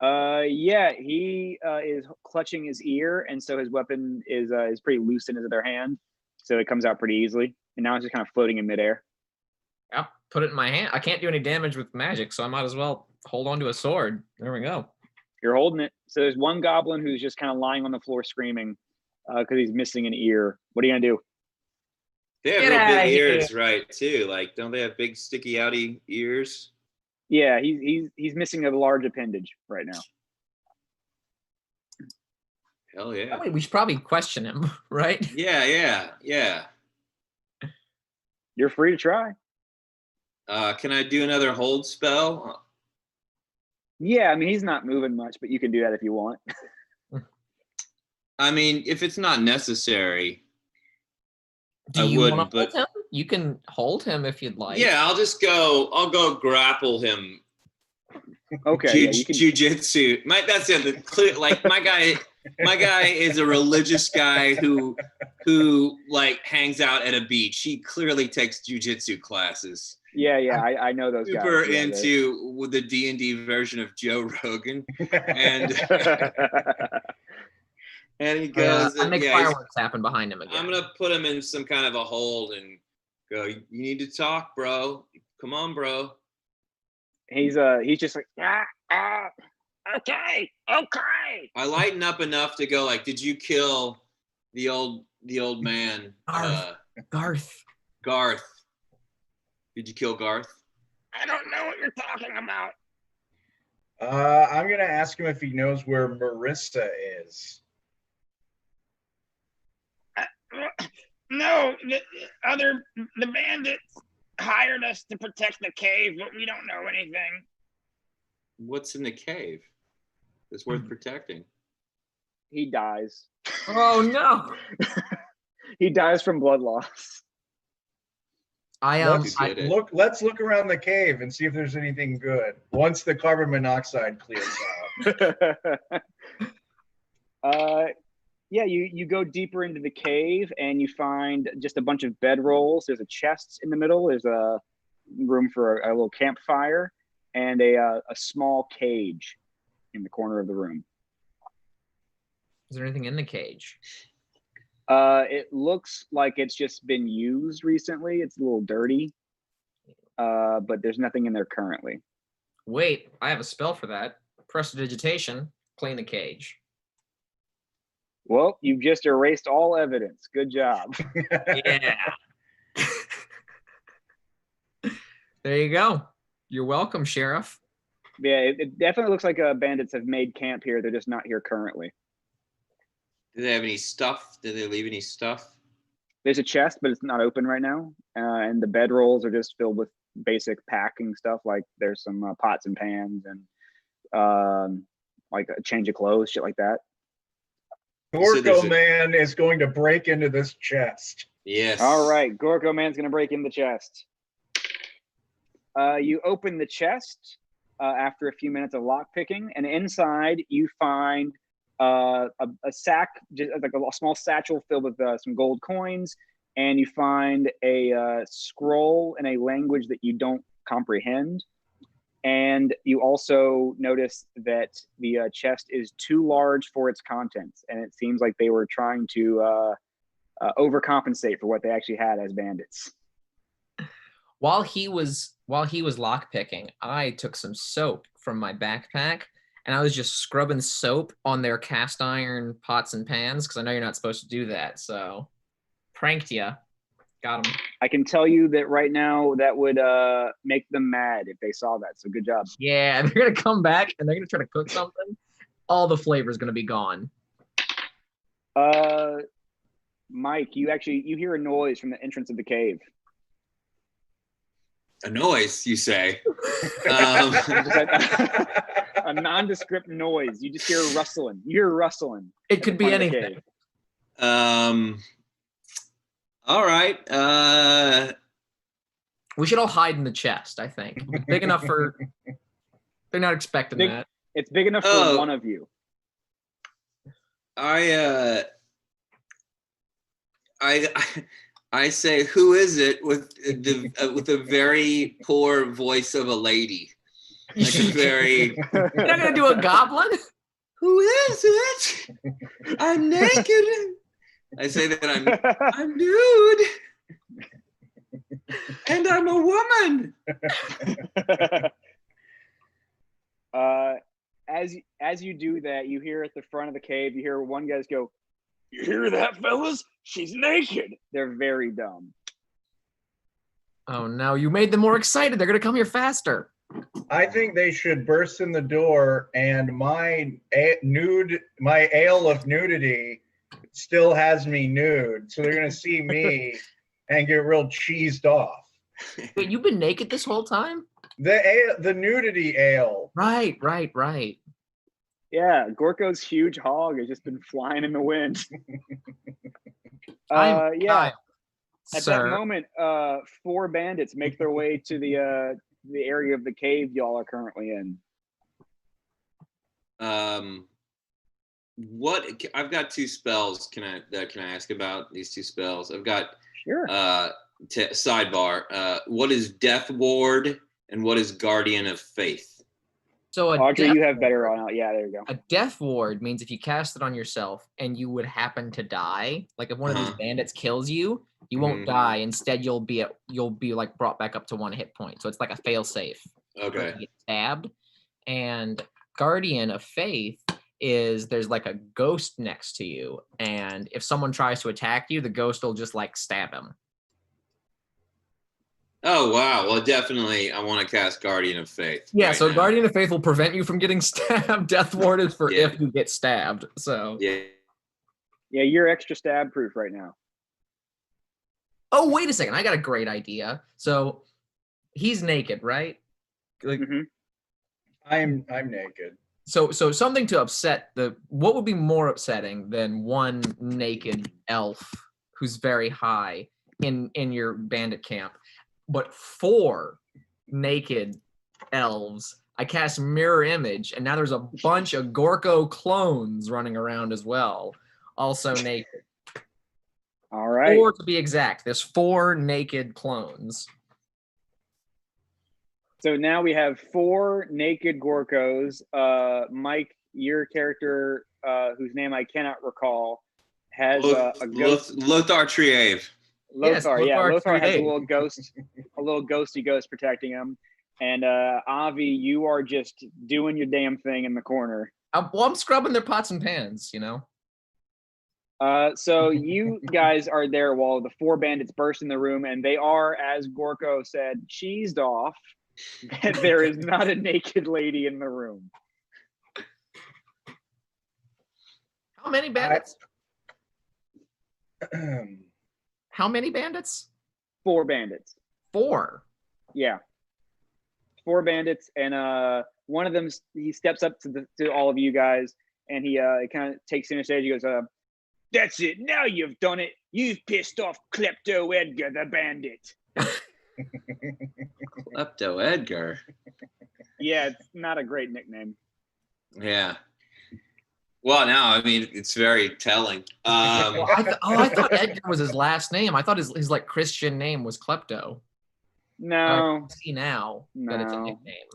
He is clutching his ear, and so his weapon is pretty loose in his other hand, so it comes out pretty easily. And now it's just kind of floating in midair. Yep, put it in my hand. I can't do any damage with magic, so I might as well hold on to a sword. There we go. You're holding it. So there's one goblin who's just kind of lying on the floor screaming because he's missing an ear. What are you gonna do? They have real big ears, right? Too. Like, don't they have big sticky outy ears? Yeah, he's missing a large appendage right now. Hell yeah. I mean, we should probably question him, right? Yeah. You're free to try. Can I do another hold spell? Yeah, I mean, he's not moving much, but you can do that if you want. I mean, if it's not necessary, do you want to hold him? You can hold him if you'd like. Yeah, I'll go grapple him. Okay. Jiu-jitsu. That's it. Like my guy is a religious guy who like hangs out at a beach. He clearly takes jiu-jitsu classes. Yeah, I know those guys. Super into the D&D version of Joe Rogan, and and he goes. I make fireworks happen behind him again. I'm gonna put him in some kind of a hold and go. You need to talk, bro. Come on, bro. He's just like okay. I lighten up enough to go like, did you kill the old man? Garth. Did you kill Garth? I don't know what you're talking about. I'm gonna ask him if he knows where Marissa is. No, the bandits hired us to protect the cave, but we don't know anything. What's in the cave that's worth protecting? He dies. Oh no! He dies from blood loss. Let's look around the cave and see if there's anything good once the carbon monoxide clears out. Yeah, you go deeper into the cave and you find just a bunch of bedrolls. There's a chest in the middle. There's a room for a little campfire and a small cage in the corner of the room. Is there anything in the cage? It looks like it's just been used recently. It's a little dirty, but there's nothing in there currently. Wait, I have a spell for that. Prestidigitation, clean the cage. Well, you've just erased all evidence. Good job. Yeah. There you go. You're welcome, Sheriff. Yeah, it definitely looks like bandits have made camp here. They're just not here currently. Do they have any stuff? Did they leave any stuff? There's a chest, but it's not open right now. And the bedrolls are just filled with basic packing stuff. Like there's some pots and pans and like a change of clothes, shit like that. Gorko Man is going to break into this chest. Yes. All right, Gorko Man's going to break in the chest. You open the chest after a few minutes of lockpicking, and inside you find a sack, just like a small satchel filled with some gold coins, and you find a scroll in a language that you don't comprehend. And you also notice that the chest is too large for its contents, and it seems like they were trying to overcompensate for what they actually had as bandits. While he was lockpicking, I took some soap from my backpack, and I was just scrubbing soap on their cast iron pots and pans because I know you're not supposed to do that. So, pranked ya. Got him. I can tell you that right now that would make them mad if they saw that. So good job. Yeah, they're gonna come back and they're gonna try to cook something. All the flavor's gonna be gone. Mike, you hear a noise from the entrance of the cave. A noise, you say? A nondescript noise. You just hear rustling. You hear rustling. It could be anything. All right. We should all hide in the chest, I think. Big enough for... They're not expecting that. It's big enough for one of you. I say, who is it with a very poor voice of a lady? Like a very... You're not going to do a goblin? Who is it? I'm naked. I say that I'm nude. And I'm a woman. As you do that, you hear at the front of the cave, you hear one guy go, "You hear that, fellas? She's naked." They're very dumb. Oh no, you made them more excited. They're gonna come here faster. I think they should burst in the door, and my ale of nudity still has me nude. So they're gonna see me and get real cheesed off. Wait, you've been naked this whole time? The nudity ale. Right. Yeah, Gorko's huge hog has just been flying in the wind. At that moment, 4 bandits make their way to the area of the cave y'all are currently in. What I've got 2 spells. Can I ask about these 2 spells? I've got sure. Sidebar. What is Death Ward and what is Guardian of Faith? So Audrey, you have better on. Yeah, there you go. A Death Ward means if you cast it on yourself and you would happen to die, like if one of these bandits kills you, you won't die. Instead, you'll be like brought back up to 1 hit point. So it's like a fail safe. Okay. You get stabbed. And Guardian of Faith is there's like a ghost next to you, and if someone tries to attack you, the ghost will just like stab him. Oh, wow. Well, definitely I want to cast Guardian of Faith. Yeah, right so now. Guardian of Faith will prevent you from getting stabbed. Death Ward is for if you get stabbed. So yeah, you're extra stab proof right now. Oh, wait a second. I got a great idea. So he's naked, right? Like, I'm naked. So something to upset what would be more upsetting than one naked elf who's very high in your bandit camp? but 4 naked elves. I cast mirror image, and now there's a bunch of Gorko clones running around as well, also naked. All right. 4 to be exact. There's 4 naked clones. So now we have 4 naked Gorkos. Mike, your character, whose name I cannot recall, has a ghost. Lothar Trieve. Lothar, yes, yeah. Lothar has a Trieve. little ghosty ghost protecting him. And Avi, you are just doing your damn thing in the corner. I'm scrubbing their pots and pans, you know? So you guys are there while the 4 bandits burst in the room, and they are, as Gorko said, cheesed off that there is not a naked lady in the room. How many bandits? How many bandits? 4 bandits. 4. Yeah. 4 bandits, and one of them, he steps up to all of you guys, and he kind of takes center stage. He goes, "That's it. Now you've done it. You've pissed off Klepto Edgar the bandit." Klepto Edgar. Yeah, it's not a great nickname. Yeah. Well, now I mean it's very telling. Well, I thought Edgar was his last name. I thought his like Christian name was Klepto. No. I see now that it's a nickname.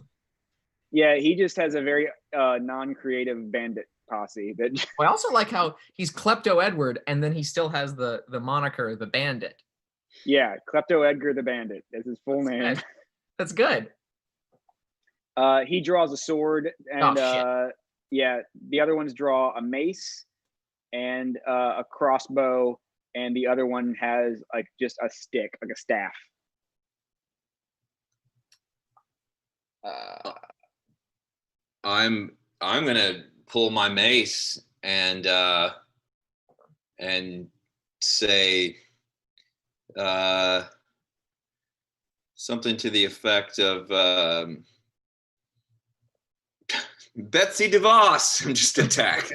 Yeah, he just has a very non-creative bandit posse. That I also like how he's Klepto Edward, and then he still has the moniker the Bandit. Yeah, Klepto Edgar the Bandit is his full name. Good. That's good. He draws a sword, and yeah, the other ones draw a mace and a crossbow, and the other one has like just a stick, like a staff. I'm gonna pull my mace and say something to the effect of Betsy DeVos, and just attack.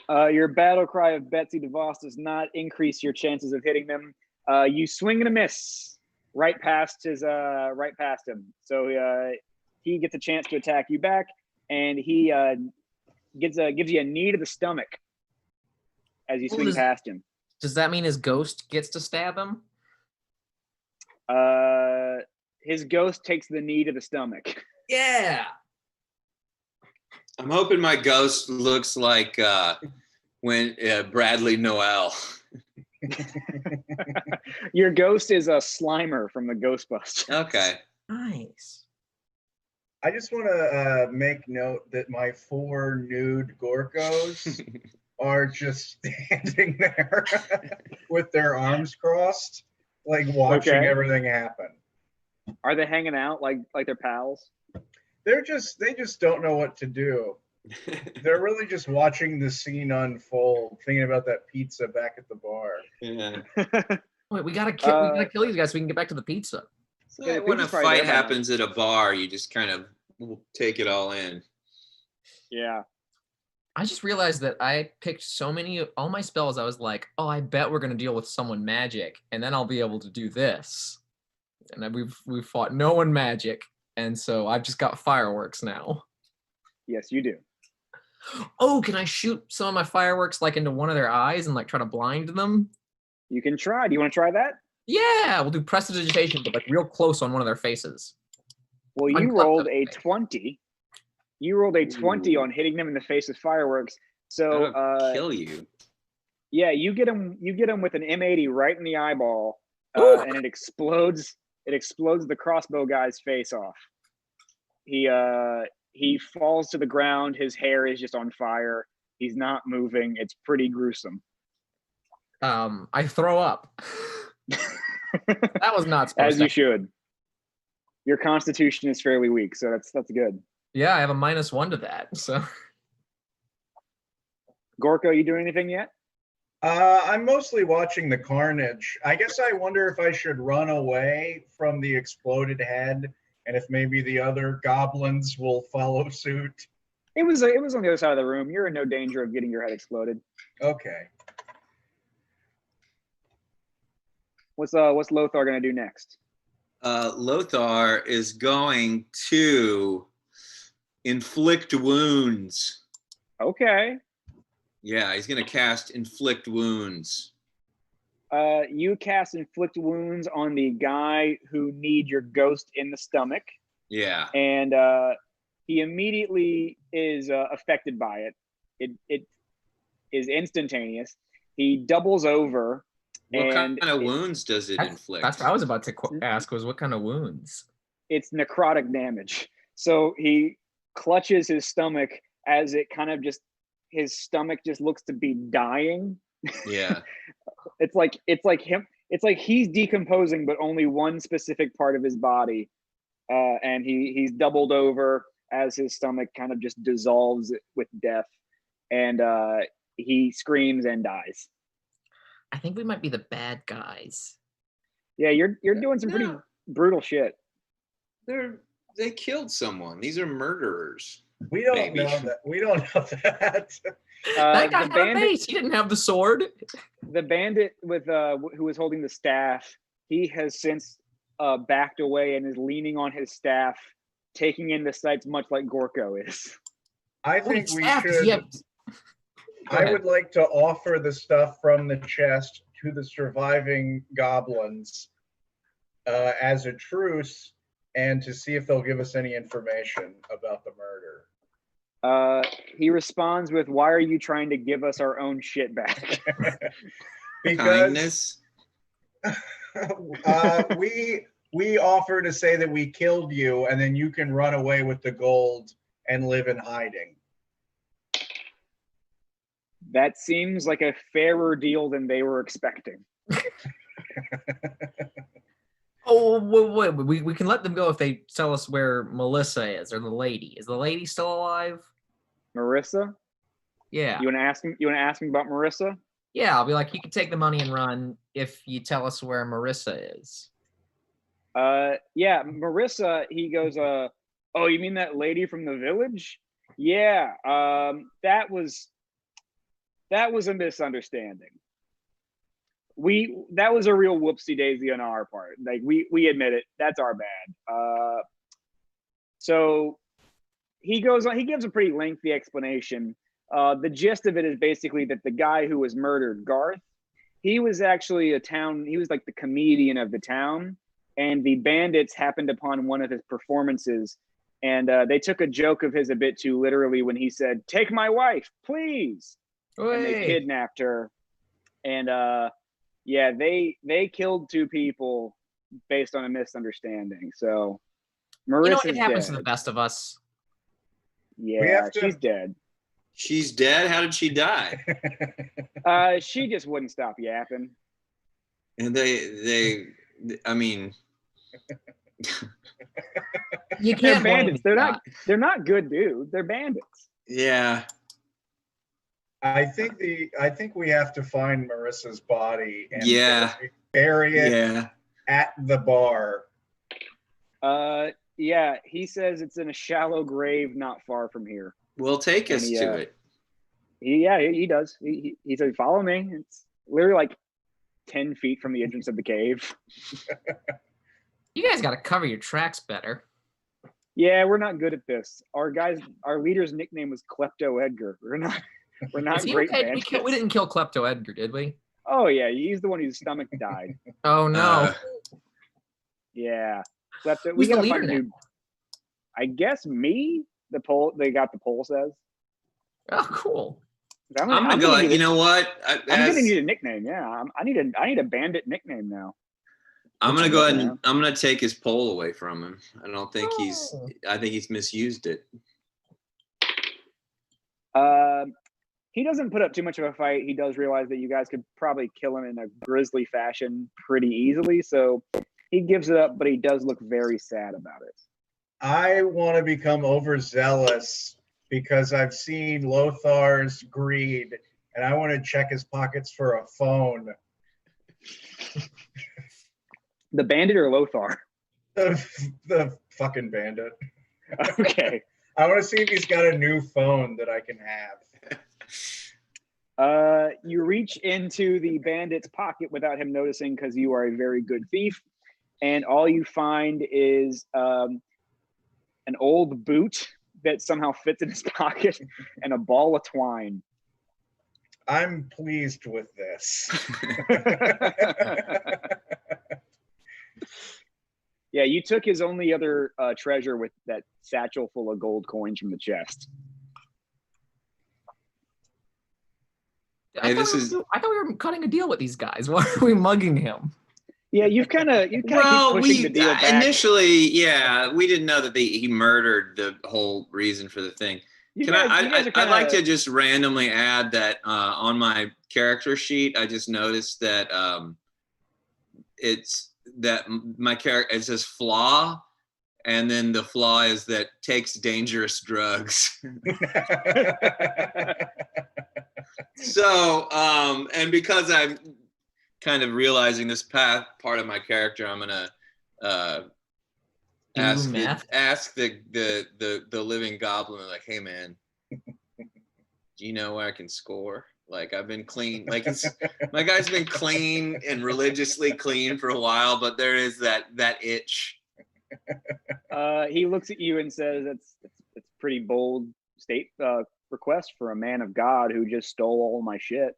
Your battle cry of Betsy DeVos does not increase your chances of hitting them. You swing and a miss right past him. So he gets a chance to attack you back, and he gives you a knee to the stomach as you swing past him. Does that mean his ghost gets to stab him? His ghost takes the knee to the stomach. Yeah. I'm hoping my ghost looks like when Bradley Noel. Your ghost is a Slimer from the Ghostbusters. Okay. Nice. I just want to make note that my 4 nude Gorkos are just standing there with their arms crossed, like watching everything happen. Are they hanging out like they're pals? They just don't know what to do. They're really just watching the scene unfold, thinking about that pizza back at the bar. Yeah. Wait, we gotta kill these guys so we can get back to the pizza. So when a fight happens at a bar, you just kind of take it all in. Yeah. I just realized that I picked all my spells. I was like, oh, I bet we're gonna deal with someone magic, and then I'll be able to do this. And we've fought no one magic, and so I've just got fireworks now. Yes, you do. Oh, can I shoot some of my fireworks like into one of their eyes and like try to blind them? You can try. Do you want to try that? Yeah, we'll do prestidigitation, but like real close on one of their faces. Well, you rolled a 20. You rolled a 20 on hitting them in the face with fireworks. So kill you. Yeah, you get him with an M80 right in the eyeball, and it explodes the crossbow guy's face off. He falls to the ground. His hair is just on fire. He's not moving. It's pretty gruesome. I throw up. That was not supposed As you should. Your constitution is fairly weak, so that's good. Yeah, I have a -1 to that. So, Gorko, you doing anything yet? I'm mostly watching the carnage. I guess I wonder if I should run away from the exploded head, and if maybe the other goblins will follow suit. It was on the other side of the room. You're in no danger of getting your head exploded. Okay. What's Lothar gonna do next? Lothar is going to inflict wounds. Okay. Yeah, he's gonna cast inflict wounds. You cast inflict wounds on the guy who need your ghost in the stomach. Yeah. And he immediately is affected by it. It is instantaneous. He doubles over. What kind of wounds does it inflict? That's what I was about to ask, was what kind of wounds? It's necrotic damage. So he clutches his stomach as it kind of just, his stomach just looks to be dying. Yeah. It's like he's decomposing, but only one specific part of his body. And he's doubled over as his stomach kind of just dissolves with death. And he screams and dies. I think we might be the bad guys. Yeah, you're doing some pretty brutal shit. They killed someone. These are murderers. We don't know that. We don't know that. That guy had a base. He didn't have the sword. The bandit with who was holding the staff, he has since backed away and is leaning on his staff, taking in the sights much like Gorko is. I think we should. I would like to offer the stuff from the chest to the surviving goblins as a truce, and to see if they'll give us any information about the murder. He responds with, "Why are you trying to give us our own shit back?" Kindness. we offer to say that we killed you, and then you can run away with the gold and live in hiding. That seems like a fairer deal than they were expecting. Oh, wait. We can let them go if they tell us where Melissa is, or the lady. Is the lady still alive? Marissa? Yeah. You want to ask me about Marissa? Yeah, I'll be like, you can take the money and run if you tell us where Marissa is. Yeah, Marissa, he goes, oh, you mean that lady from the village? Yeah, that was a misunderstanding. That was a real whoopsie daisy on our part. Like we admit it. That's our bad. So he goes on. He gives a pretty lengthy explanation. The gist of it is basically that the guy who was murdered, Garth, he was actually he was like the comedian of the town, and the bandits happened upon one of his performances, and they took a joke of his a bit too literally when he said, "Take my wife, please." And they kidnapped her, and yeah, they killed two people based on a misunderstanding. So Marissa's it happens dead. to the best of us. Yeah, she's dead. She's dead? How did she die? She just wouldn't stop yapping. And I mean, you can't. They're bandits. They're not good dudes. They're bandits. Yeah. I think we have to find Marissa's body and bury it at the bar. Yeah, he says it's in a shallow grave not far from here. Well, take us to it. He does. He said, "Follow me." It's literally like 10 feet from the entrance of the cave. You guys got to cover your tracks better. Yeah, we're not good at this. Our leader's nickname was Klepto Edgar. We're not great bandits. We didn't kill Klepto Edgar, did we? Oh yeah, he's the one whose stomach died. Oh no. Yeah. Klepto. Who's the leader now? I guess me. They got the poll says. Oh, cool. I'm gonna go. You know what? I'm gonna need a nickname. Yeah, I need a bandit nickname now. I'm gonna go ahead and I'm gonna take his pole away from him. I don't think I think he's misused it. He doesn't put up too much of a fight. He does realize that you guys could probably kill him in a grisly fashion pretty easily. So he gives it up, but he does look very sad about it. I want to become overzealous because I've seen Lothar's greed, and I want to check his pockets for a phone. The bandit or Lothar? The fucking bandit. Okay. I want to see if he's got a new phone that I can have. You reach into the bandit's pocket without him noticing because you are a very good thief, and all you find is an old boot that somehow fits in his pocket and a ball of twine. I'm pleased with this. Yeah, you took his only other treasure with that satchel full of gold coins from the chest. I thought we were cutting a deal with these guys. Why are we mugging him? Yeah, you kind of keep pushing the deal back. Initially, yeah, we didn't know that he murdered the whole reason for the thing. I'd like to just randomly add that on my character sheet, I just noticed that it's that my character, it says flaw, and then the flaw is that takes dangerous drugs. So, and because I'm kind of realizing this part of my character, I'm gonna ask the living goblin, like, hey man, do you know where I can score? Like, I've been clean, like my guy's been clean and religiously clean for a while, but there is that itch. He looks at you and says, "It's pretty bold request for a man of God who just stole all my shit."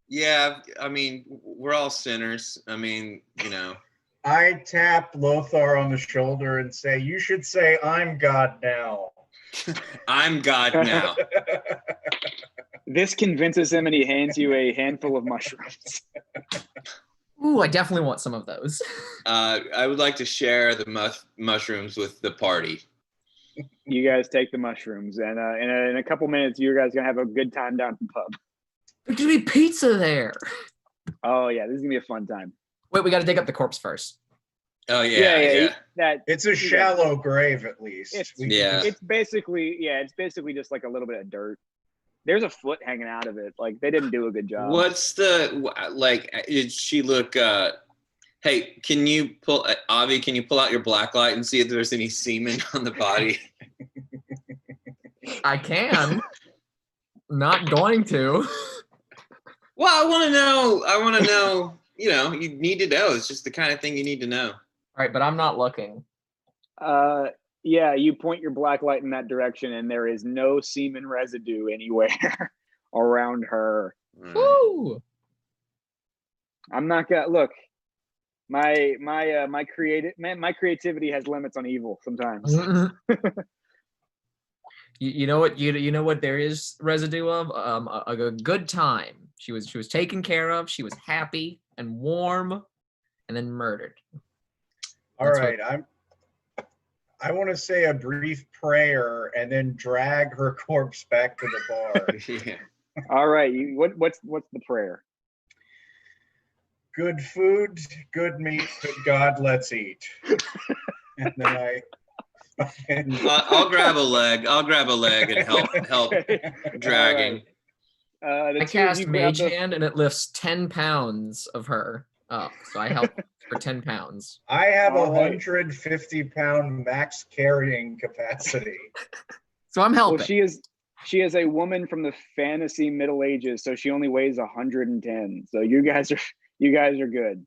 Yeah, I mean, we're all sinners. I mean, you know. I tap Lothar on the shoulder and say, "You should say I'm God now." I'm God now. This convinces him, and he hands you a handful of mushrooms. Ooh, I definitely want some of those. I would like to share the mushrooms with the party. You guys take the mushrooms, and in a couple minutes, you guys are gonna have a good time down at the pub. There's gonna be pizza there. Oh yeah, this is gonna be a fun time. Wait, we got to dig up the corpse first. Oh yeah. It's a shallow grave, at least. It's basically just like a little bit of dirt. There's a foot hanging out of it. Like, they didn't do a good job. What's did she look? Hey, can you pull Avi? Can you pull out your black light and see if there's any semen on the body? I can. Not going to. Well, I want to know. You know, you need to know. It's just the kind of thing you need to know. All right, but I'm not looking. Yeah, you point your black light in that direction, and there is no semen residue anywhere around her. Woo! I'm not gonna look. My creativity has limits on evil sometimes. You know what? You know what there is residue of? A good time. She was taken care of. She was happy and warm, and then murdered. All right, I want to say a brief prayer and then drag her corpse back to the bar. Yeah. All right, what's the prayer? Good food, good meat, good God, let's eat. And then I'll grab a leg. And help dragging. I cast Mage Hand, and it lifts 10 pounds of her up. So I help for 10 pounds. I have 150-pound max carrying capacity. So I'm helping. Well, she is a woman from the fantasy Middle Ages, so she only weighs 110. So you guys are good.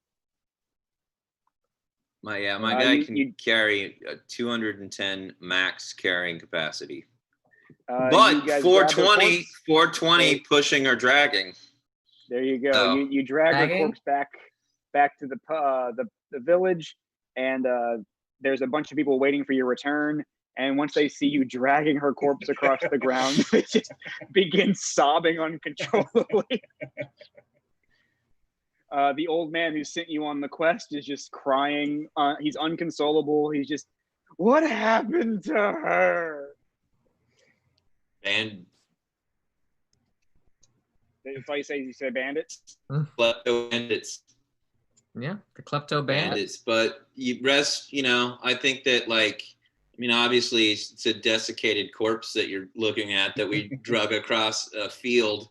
My guy can carry a 210 max carrying capacity. But 420 pushing or dragging. There you go. You drag her corpse back to the village, and there's a bunch of people waiting for your return. And once they see you dragging her corpse across the ground, they just begin sobbing uncontrollably. The old man who sent you on the quest is just crying. He's unconsolable. He's just, what happened to her? And that's why you say bandits. Klepto bandits. Yeah, the klepto bandits. But I think that, like, I mean, obviously it's a desiccated corpse that you're looking at that we drug across a field,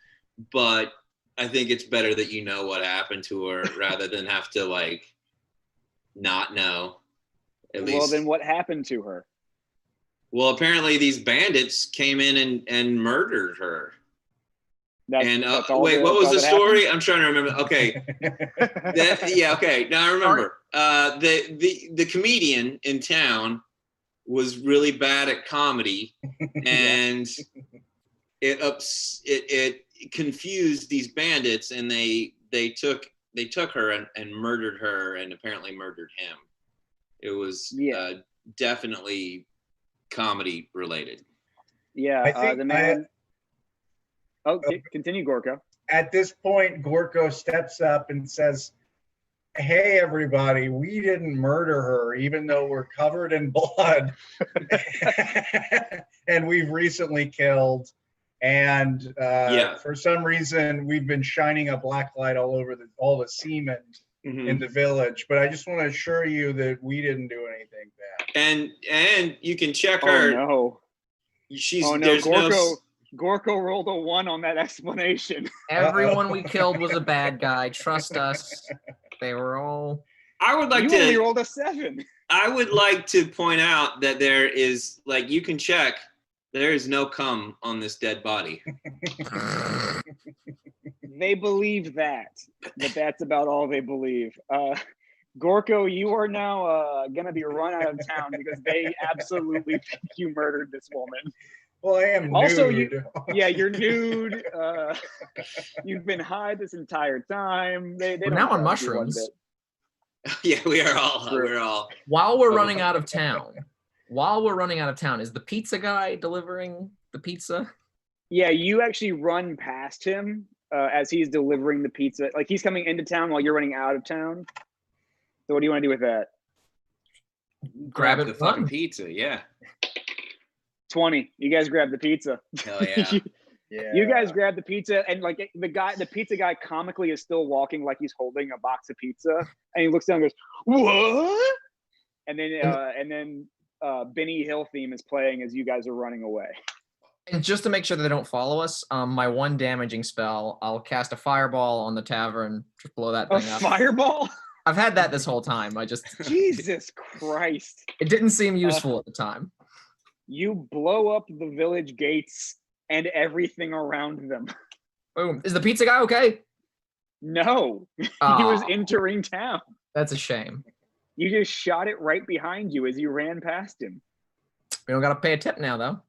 but I think it's better that you know what happened to her rather than have to, like, not know. At least. Well, then what happened to her? Well, apparently these bandits came in and murdered her. That's all wait, what was the story? Happened? I'm trying to remember. Okay. Okay. Now I remember. The comedian in town was really bad at comedy, and it confused these bandits, and they took her and murdered her, and apparently murdered him. It was definitely comedy related. Yeah, I think the man. Continue, Gorko. At this point, Gorko steps up and says, "Hey, everybody, we didn't murder her, even though we're covered in blood, and we've recently killed. And for some reason, we've been shining a black light all over all the seamen in the village. But I just want to assure you that we didn't do anything bad." And you can check her. Oh no. There's Gorko rolled a 1 on that explanation. Everyone we killed was a bad guy. Trust us. They were all. I would like you only rolled a 7. I would like to point out that there is, like, you can check. There is no cum on this dead body. They believe that, but that's about all they believe. Gorko, you are now going to be run out of town because they absolutely think you murdered this woman. Well, I am also nude. You're nude. You've been high this entire time. We're now on mushrooms. Yeah, we're all. While we're running out of town, is the pizza guy delivering the pizza? Yeah, you actually run past him as he's delivering the pizza. Like, he's coming into town while you're running out of town. So what do you want to do with that? Grab the fucking pizza, yeah. 20. You guys grab the pizza. Hell yeah. You guys grab the pizza, and like the pizza guy comically is still walking like he's holding a box of pizza, and he looks down and goes, "What?" And then Benny Hill theme is playing as you guys are running away. And just to make sure that they don't follow us, my 1 damaging spell, I'll cast a fireball on the tavern, just blow that thing up. A fireball? I've had that this whole time. Jesus Christ. It didn't seem useful at the time. You blow up the village gates and everything around them. Boom. Is the pizza guy okay? No. He was entering town. That's a shame. You just shot it right behind you as you ran past him. We don't got to pay a tip now, though.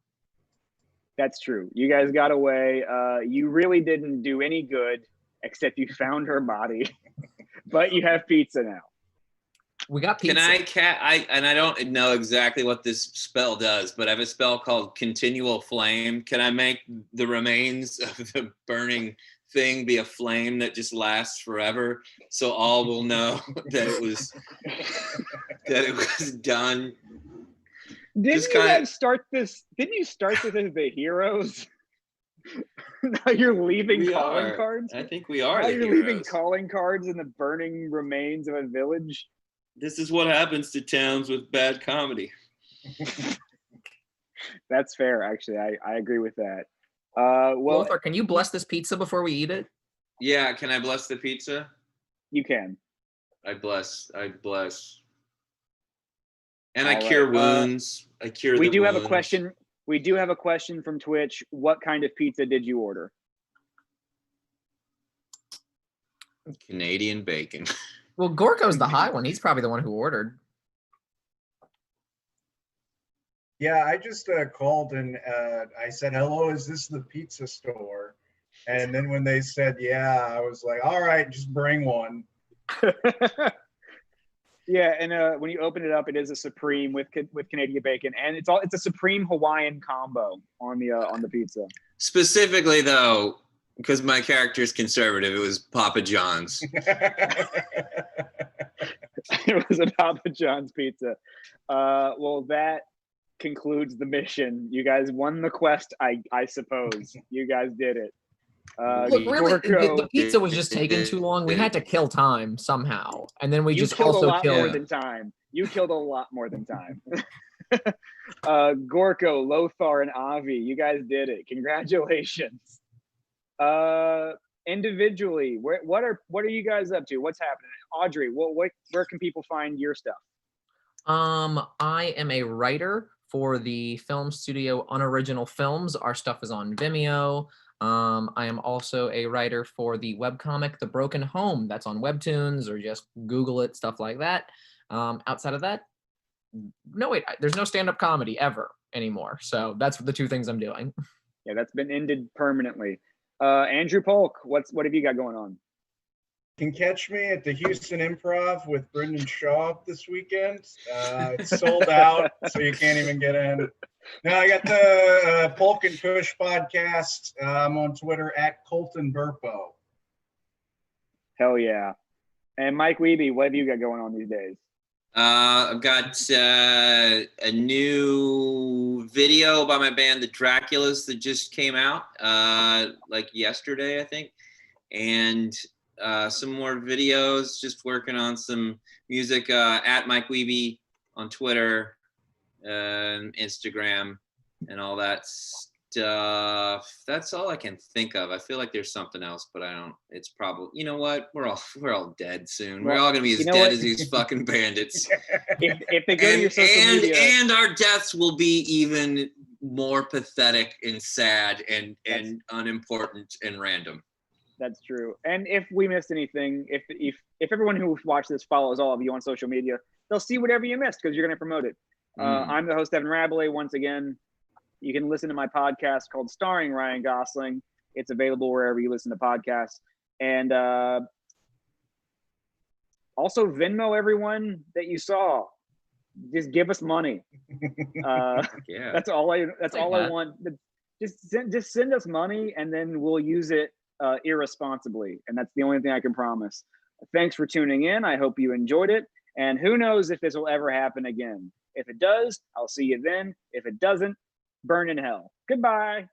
That's true. You guys got away. You really didn't do any good, except you found her body. But you have pizza now. We got pizza. And I don't know exactly what this spell does, but I have a spell called Continual Flame. Can I make the remains of the burning thing be a flame that just lasts forever, so all will know that it was done? Didn't you start this as the heroes? Now you're leaving calling cards? I think we are. Now you're leaving calling cards in the burning remains of a village? This is what happens to towns with bad comedy. That's fair, actually. I agree with that. Lothar, can you bless this pizza before we eat it? Yeah, can I bless the pizza? You can. I bless. And I cure wounds. I cure We the do wounds. have a question. We do have a question from Twitch. What kind of pizza did you order? Canadian bacon. Well, Gorko's the high one. He's probably the one who ordered. Yeah, I just called and I said, "Hello, is this the pizza store?" And then when they said, "Yeah," I was like, "All right, just bring one." Yeah, and when you open it up, it is a supreme with Canadian bacon, and it's a supreme Hawaiian combo on the pizza. Specifically, though, because my character is conservative, it was Papa John's. It was a Papa John's pizza. Well, that concludes the mission. You guys won the quest, I suppose. You guys did it. Look, really, the pizza was just taking too long. We had to kill time somehow, and then we just also killed a lot killed more than time. You killed a lot more than time. Gorko, Lothar, and Avi, you guys did it. Congratulations. Individually, what are you guys up to? What's happening? Audrey, where can people find your stuff? I am a writer for the film studio Unoriginal Films. Our stuff is on Vimeo. I am also a writer for the webcomic The Broken Home. That's on Webtoons, or just Google it, stuff like that. Outside of that, no, wait, there's no stand-up comedy ever anymore. So that's the two things I'm doing. Yeah, that's been ended permanently. Andrew Polk, what have you got going on? You can catch me at the Houston Improv with Brendan Shaw this weekend. It's sold out, so you can't even get in. No, I got the Polk and Kush podcast. I'm on Twitter at Colton Burpo. Hell yeah. And Mike Wiebe, what have you got going on these days? I've got a new video by my band, The Draculas, that just came out like yesterday, I think. And some more videos, just working on some music at Mike Wiebe on Twitter, Instagram, and all that stuff. That's all I can think of. I feel like there's something else, but I don't. It's probably, you know what? We're all dead soon. We're all gonna be as dead as these fucking bandits. If they go to your social media, and our deaths will be even more pathetic and sad and unimportant and random. That's true. And if we missed anything, if everyone who watched this follows all of you on social media, they'll see whatever you missed because you're going to promote it. I'm the host, Evan Rabelais. Once again, you can listen to my podcast called Starring Ryan Gosling. It's available wherever you listen to podcasts. And also Venmo everyone that you saw. Just give us money. Yeah. That's all I want. Just send us money, and then we'll use it irresponsibly. And that's the only thing I can promise. Thanks for tuning in. I hope you enjoyed it. And who knows if this will ever happen again. If it does, I'll see you then. If it doesn't, burn in hell. Goodbye.